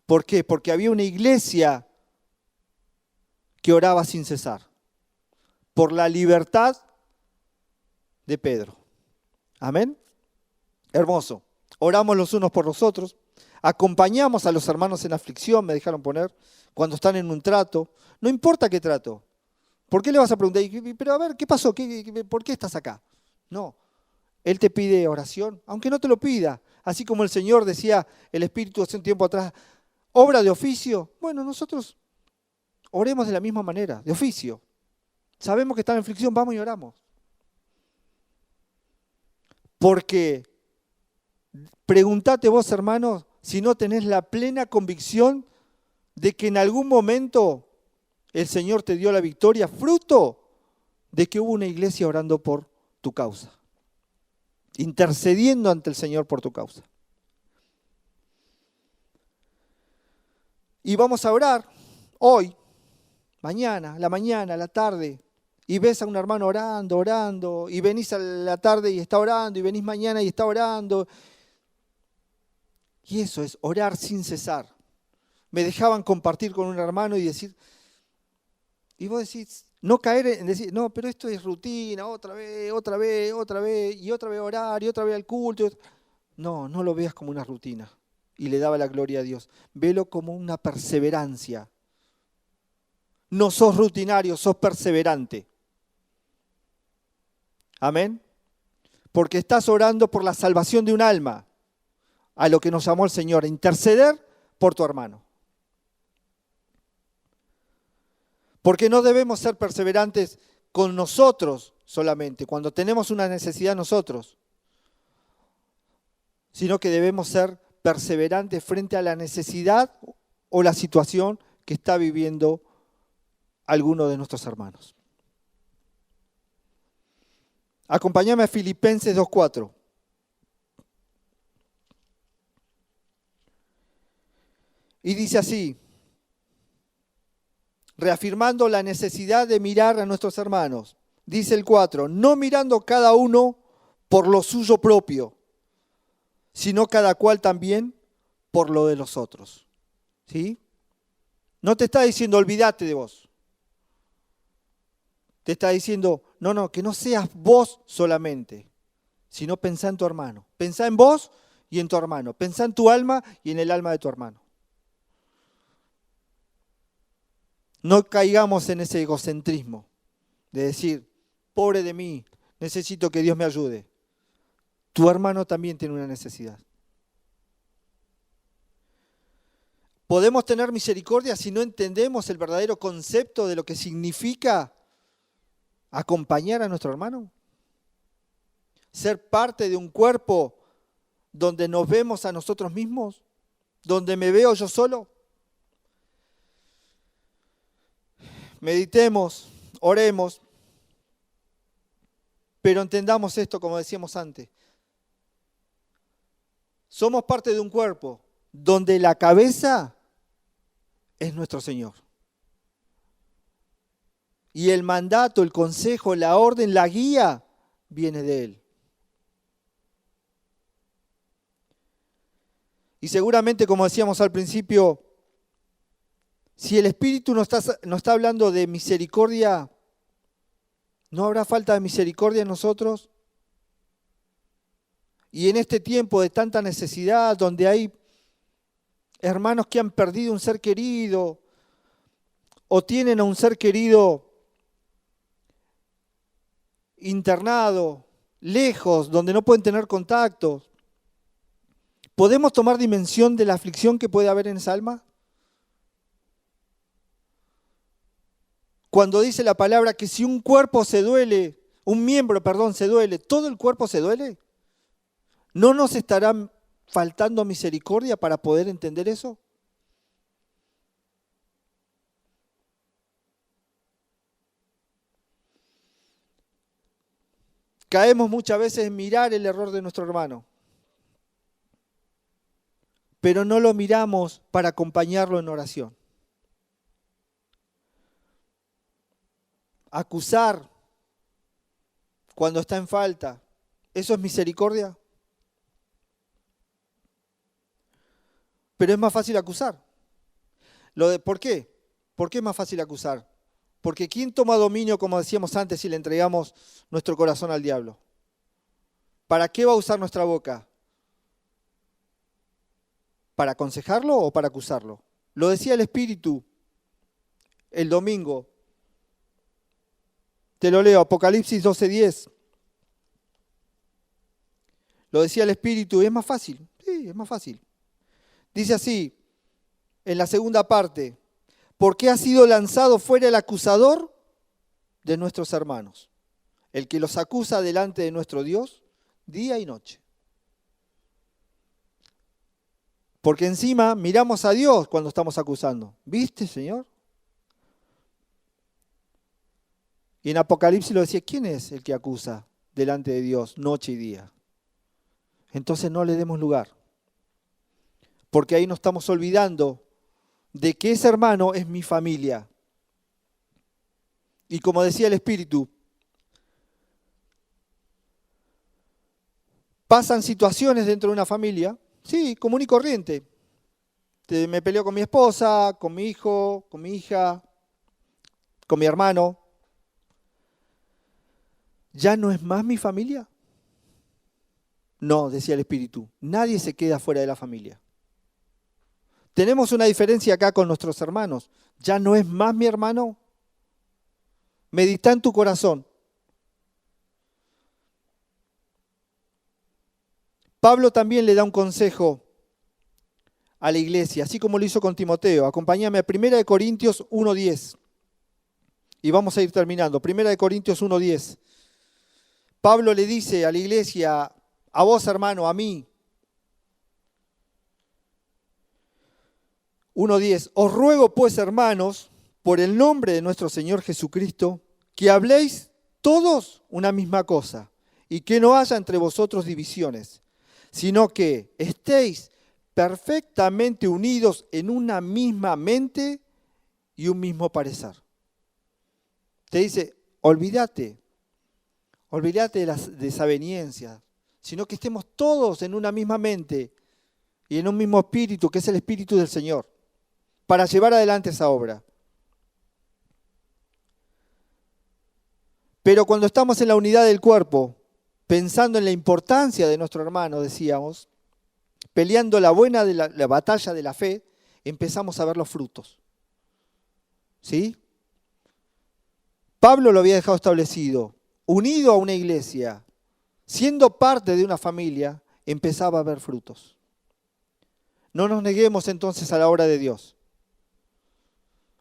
¿Por qué? Porque había una iglesia que oraba sin cesar. Por la libertad de Pedro. Amén. Hermoso. Oramos los unos por los otros. Acompañamos a los hermanos en aflicción, me dejaron poner, cuando están en un trato. No importa qué trato. ¿Por qué le vas a preguntar? Pero a ver, ¿qué pasó? ¿Por qué estás acá? No. Él te pide oración, aunque no te lo pida. Así como el Señor decía, el Espíritu hace un tiempo atrás, obra de oficio. Bueno, nosotros oremos de la misma manera, de oficio. Sabemos que está en aflicción, vamos y oramos. Porque, preguntate vos, hermanos, si no tenés la plena convicción de que en algún momento el Señor te dio la victoria, fruto de que hubo una iglesia orando por tu causa, intercediendo ante el Señor por tu causa. Y vamos a orar hoy, mañana, la tarde, y ves a un hermano orando, y venís a la tarde y está orando, y venís mañana y está orando. Y eso es orar sin cesar. Me dejaban compartir con un hermano y decir, Y vos decís, no caer en decir, no, pero esto es rutina, otra vez, otra vez, otra vez, y otra vez orar, y otra vez al culto. No, no lo veas como una rutina. Y le daba la gloria a Dios. Velo como una perseverancia. No sos rutinario, sos perseverante. Amén. Porque estás orando por la salvación de un alma, a lo que nos llamó el Señor, a interceder por tu hermano. Porque no debemos ser perseverantes con nosotros solamente, cuando tenemos una necesidad nosotros, sino que debemos ser perseverantes frente a la necesidad o la situación que está viviendo alguno de nuestros hermanos. Acompáñame a Filipenses 2:4. Y dice así, reafirmando la necesidad de mirar a nuestros hermanos. Dice el 4, no mirando cada uno por lo suyo propio, sino cada cual también por lo de los otros. ¿Sí? No te está diciendo olvídate de vos. Te está diciendo, no, que no seas vos solamente, sino pensá en tu hermano. Pensá en vos y en tu hermano. Pensá en tu alma y en el alma de tu hermano. No caigamos en ese egocentrismo de decir, pobre de mí, necesito que Dios me ayude. Tu hermano también tiene una necesidad. ¿Podemos tener misericordia si no entendemos el verdadero concepto de lo que significa acompañar a nuestro hermano? Ser parte de un cuerpo donde nos vemos a nosotros mismos, donde me veo yo solo. Meditemos, oremos, pero entendamos esto como decíamos antes. Somos parte de un cuerpo donde la cabeza es nuestro Señor. Y el mandato, el consejo, la orden, la guía viene de Él. Y seguramente, como decíamos al principio, si el Espíritu nos está hablando de misericordia, ¿no habrá falta de misericordia en nosotros? Y en este tiempo de tanta necesidad, donde hay hermanos que han perdido un ser querido o tienen a un ser querido internado, lejos, donde no pueden tener contacto, ¿podemos tomar dimensión de la aflicción que puede haber en esa alma? Cuando dice la palabra que si un cuerpo se duele, un miembro, perdón, se duele, ¿todo el cuerpo se duele? ¿No nos estará faltando misericordia para poder entender eso? Caemos muchas veces en mirar el error de nuestro hermano, pero no lo miramos para acompañarlo en oración. Acusar cuando está en falta, ¿eso es misericordia? Pero es más fácil acusar. ¿Por qué? ¿Por qué es más fácil acusar? Porque ¿quién toma dominio, como decíamos antes, si le entregamos nuestro corazón al diablo? ¿Para qué va a usar nuestra boca? ¿Para aconsejarlo o para acusarlo? Lo decía el Espíritu el domingo. Te lo leo, Apocalipsis 12:10. Lo decía el Espíritu, es más fácil. Sí, es más fácil. Dice así, en la segunda parte, porque ha sido lanzado fuera el acusador de nuestros hermanos, el que los acusa delante de nuestro Dios día y noche. Porque encima miramos a Dios cuando estamos acusando. ¿Viste, Señor? Y en Apocalipsis lo decía, ¿quién es el que acusa delante de Dios noche y día? Entonces no le demos lugar. Porque ahí nos estamos olvidando de que ese hermano es mi familia. Y como decía el Espíritu, pasan situaciones dentro de una familia, sí, común y corriente. Me peleo con mi esposa, con mi hijo, con mi hija, con mi hermano, ¿ya no es más mi familia? No, decía el Espíritu, nadie se queda fuera de la familia. Tenemos una diferencia acá con nuestros hermanos. ¿Ya no es más mi hermano? Medita en tu corazón. Pablo también le da un consejo a la iglesia, así como lo hizo con Timoteo. Acompáñame a 1 Corintios 1:10. Y vamos a ir terminando. 1 Corintios 1:10. Pablo le dice a la iglesia, a vos hermano, a mí. 1:10. Os ruego pues, hermanos, por el nombre de nuestro Señor Jesucristo, que habléis todos una misma cosa y que no haya entre vosotros divisiones, sino que estéis perfectamente unidos en una misma mente y un mismo parecer. Te dice, olvídate de las desavenencias, sino que estemos todos en una misma mente y en un mismo espíritu, que es el Espíritu del Señor, para llevar adelante esa obra. Pero cuando estamos en la unidad del cuerpo, pensando en la importancia de nuestro hermano, decíamos, peleando la batalla de la fe, empezamos a ver los frutos. ¿Sí? Pablo lo había dejado establecido. Unido a una iglesia, siendo parte de una familia, empezaba a ver frutos. No nos neguemos entonces a la obra de Dios,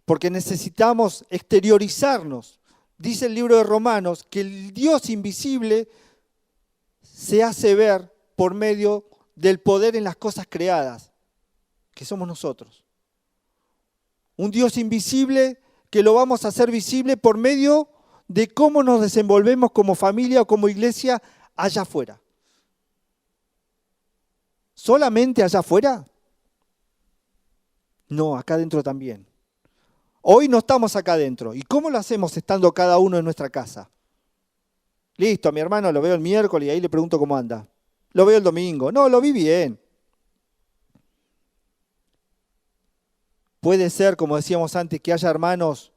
porque necesitamos exteriorizarnos. Dice el libro de Romanos que el Dios invisible se hace ver por medio del poder en las cosas creadas, que somos nosotros. Un Dios invisible que lo vamos a hacer visible por medio de cómo nos desenvolvemos como familia o como iglesia allá afuera. ¿Solamente allá afuera? No, acá adentro también. Hoy no estamos acá adentro. ¿Y cómo lo hacemos estando cada uno en nuestra casa? Listo, a mi hermano lo veo el miércoles y ahí le pregunto cómo anda. Lo veo el domingo. No, lo vi bien. Puede ser, como decíamos antes, que haya hermanos,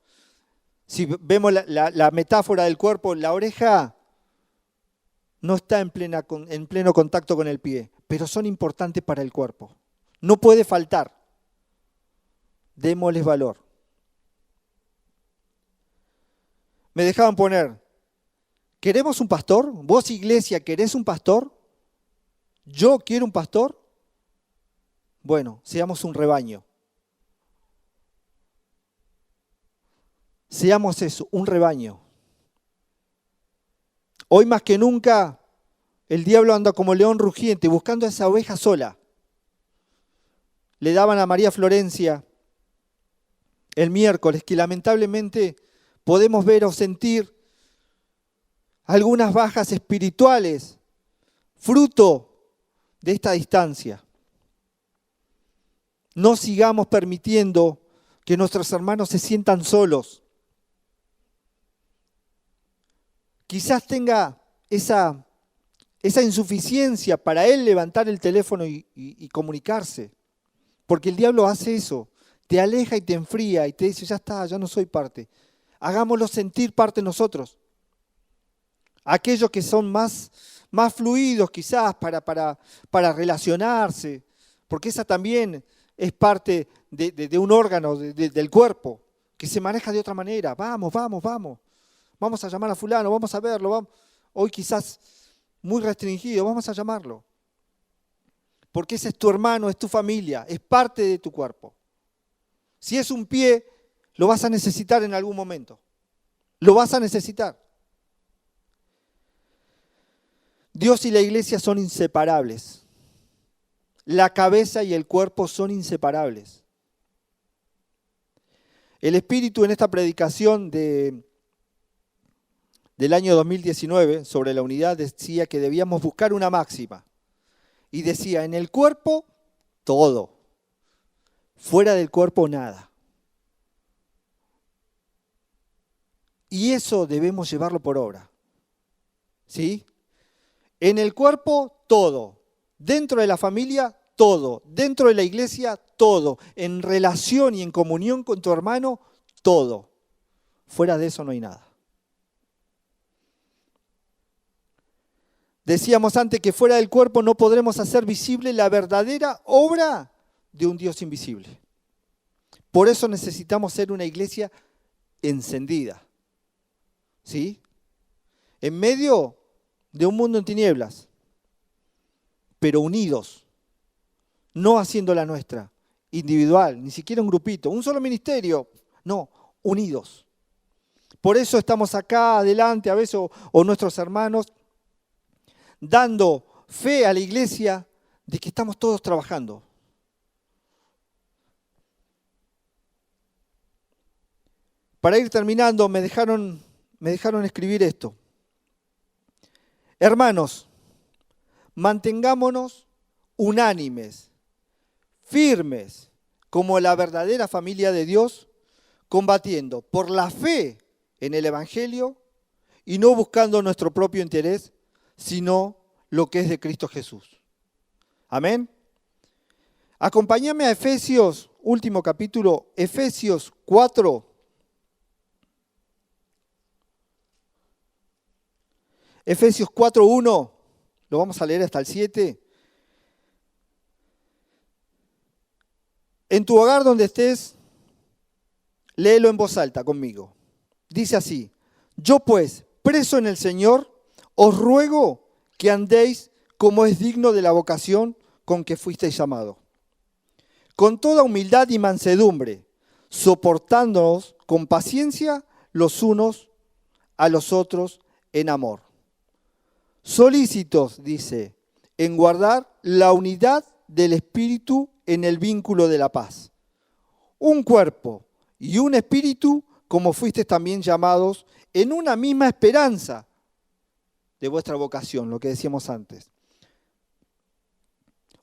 si vemos la metáfora del cuerpo, la oreja no está en pleno contacto con el pie, pero son importantes para el cuerpo. No puede faltar. Démosles valor. Me dejaban poner, ¿queremos un pastor? ¿Vos, iglesia, querés un pastor? ¿Yo quiero un pastor? Bueno, seamos un rebaño. Seamos eso, un rebaño. Hoy más que nunca, el diablo anda como león rugiente buscando a esa oveja sola. Le daban a María Florencia el miércoles que lamentablemente podemos ver o sentir algunas bajas espirituales, fruto de esta distancia. No sigamos permitiendo que nuestros hermanos se sientan solos. Quizás tenga esa insuficiencia para él levantar el teléfono y comunicarse. Porque el diablo hace eso, te aleja y te enfría y te dice, ya está, ya no soy parte. Hagámoslo sentir parte nosotros. Aquellos que son más fluidos quizás para relacionarse, porque esa también es parte de un órgano del cuerpo, que se maneja de otra manera. Vamos. Vamos a llamar a fulano, vamos a verlo. Vamos. Hoy quizás muy restringido, vamos a llamarlo. Porque ese es tu hermano, es tu familia, es parte de tu cuerpo. Si es un pie, lo vas a necesitar en algún momento. Lo vas a necesitar. Dios y la iglesia son inseparables. La cabeza y el cuerpo son inseparables. El Espíritu en esta predicación del año 2019 sobre la unidad decía que debíamos buscar una máxima. Y decía, en el cuerpo, todo. Fuera del cuerpo, nada. Y eso debemos llevarlo por obra. ¿Sí? En el cuerpo, todo. Dentro de la familia, todo. Dentro de la iglesia, todo. En relación y en comunión con tu hermano, todo. Fuera de eso no hay nada. Decíamos antes que fuera del cuerpo no podremos hacer visible la verdadera obra de un Dios invisible. Por eso necesitamos ser una iglesia encendida, ¿sí? En medio de un mundo en tinieblas, pero unidos, no haciendo la nuestra, individual, ni siquiera un grupito, un solo ministerio, no, unidos. Por eso estamos acá adelante a veces, o nuestros hermanos, dando fe a la iglesia de que estamos todos trabajando. Para ir terminando, me dejaron escribir esto. Hermanos, mantengámonos unánimes, firmes, como la verdadera familia de Dios, combatiendo por la fe en el Evangelio y no buscando nuestro propio interés, sino lo que es de Cristo Jesús. Amén. Acompáñame a Efesios, último capítulo, Efesios 4. Efesios 4:1, lo vamos a leer hasta el 7. En tu hogar donde estés, léelo en voz alta conmigo. Dice así: yo pues, preso en el Señor, os ruego que andéis como es digno de la vocación con que fuisteis llamados, con toda humildad y mansedumbre, soportándonos con paciencia los unos a los otros en amor. Solícitos, dice, en guardar la unidad del Espíritu en el vínculo de la paz. Un cuerpo y un espíritu, como fuisteis también llamados, en una misma esperanza de vuestra vocación, lo que decíamos antes.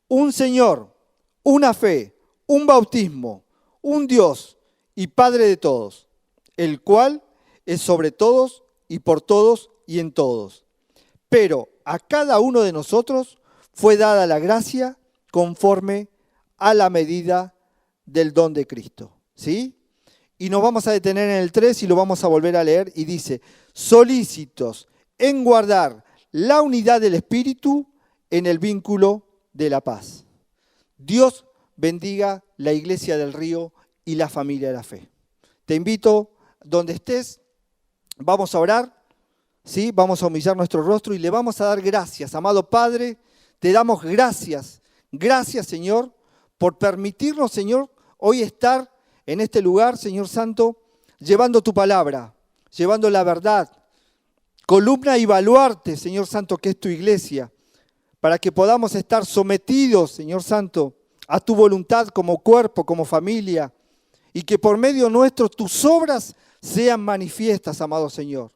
Un Señor, una fe, un bautismo, un Dios y Padre de todos, el cual es sobre todos y por todos y en todos. Pero a cada uno de nosotros fue dada la gracia conforme a la medida del don de Cristo. ¿Sí? Y nos vamos a detener en el 3 y lo vamos a volver a leer. Y dice: solícitos en guardar la unidad del Espíritu en el vínculo de la paz. Dios bendiga la Iglesia del Río y la familia de la fe. Te invito, donde estés, vamos a orar. ¿Sí? Vamos a humillar nuestro rostro y le vamos a dar gracias. Amado Padre, te damos gracias. Gracias, Señor, por permitirnos, Señor, hoy estar en este lugar, Señor Santo, llevando tu palabra, llevando la verdad, columna y baluarte, Señor Santo, que es tu iglesia, para que podamos estar sometidos, Señor Santo, a tu voluntad como cuerpo, como familia, y que por medio nuestro tus obras sean manifiestas, amado Señor.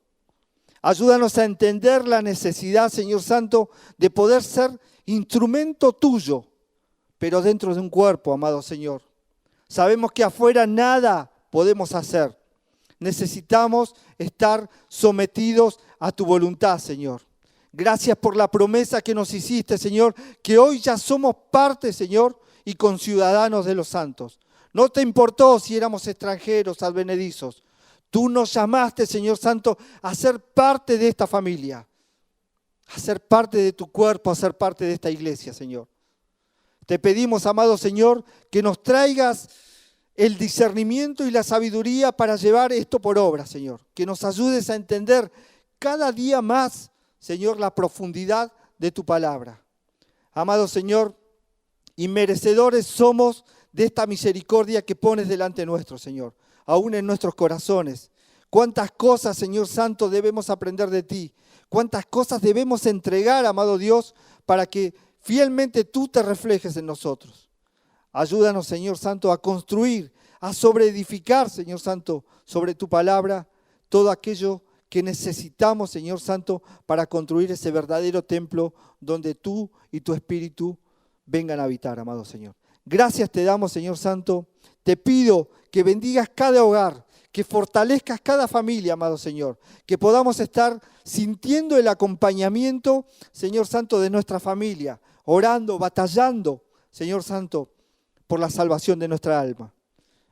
Ayúdanos a entender la necesidad, Señor Santo, de poder ser instrumento tuyo, pero dentro de un cuerpo, amado Señor. Sabemos que afuera nada podemos hacer. Necesitamos estar sometidos a tu voluntad, Señor. Gracias por la promesa que nos hiciste, Señor, que hoy ya somos parte, Señor, y conciudadanos de los santos. No te importó si éramos extranjeros, advenedizos. Tú nos llamaste, Señor Santo, a ser parte de esta familia, a ser parte de tu cuerpo, a ser parte de esta iglesia, Señor. Te pedimos, amado Señor, que nos traigas el discernimiento y la sabiduría para llevar esto por obra, Señor. Que nos ayudes a entender cada día más, Señor, la profundidad de tu palabra. Amado Señor, inmerecedores somos de esta misericordia que pones delante nuestro, Señor, aún en nuestros corazones. Cuántas cosas, Señor Santo, debemos aprender de ti. Cuántas cosas debemos entregar, amado Dios, para que fielmente tú te reflejes en nosotros. Ayúdanos, Señor Santo, a construir, a sobreedificar, Señor Santo, sobre tu palabra, todo aquello que necesitamos, Señor Santo, para construir ese verdadero templo donde tú y tu Espíritu vengan a habitar, amado Señor. Gracias te damos, Señor Santo. Te pido que bendigas cada hogar, que fortalezcas cada familia, amado Señor. Que podamos estar sintiendo el acompañamiento, Señor Santo, de nuestra familia, orando, batallando, Señor Santo, por la salvación de nuestra alma.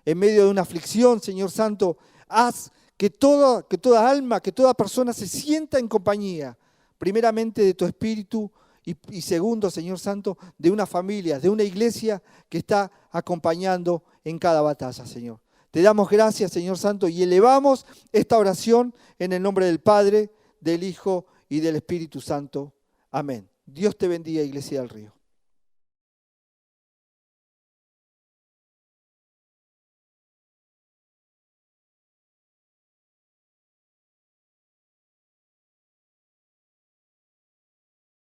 En medio de una aflicción, Señor Santo, haz que toda alma, que toda persona se sienta en compañía, primeramente de tu Espíritu y segundo, Señor Santo, de una familia, de una iglesia que está acompañando en cada batalla, Señor. Te damos gracias, Señor Santo, y elevamos esta oración en el nombre del Padre, del Hijo y del Espíritu Santo. Amén. Dios te bendiga, Iglesia del Río.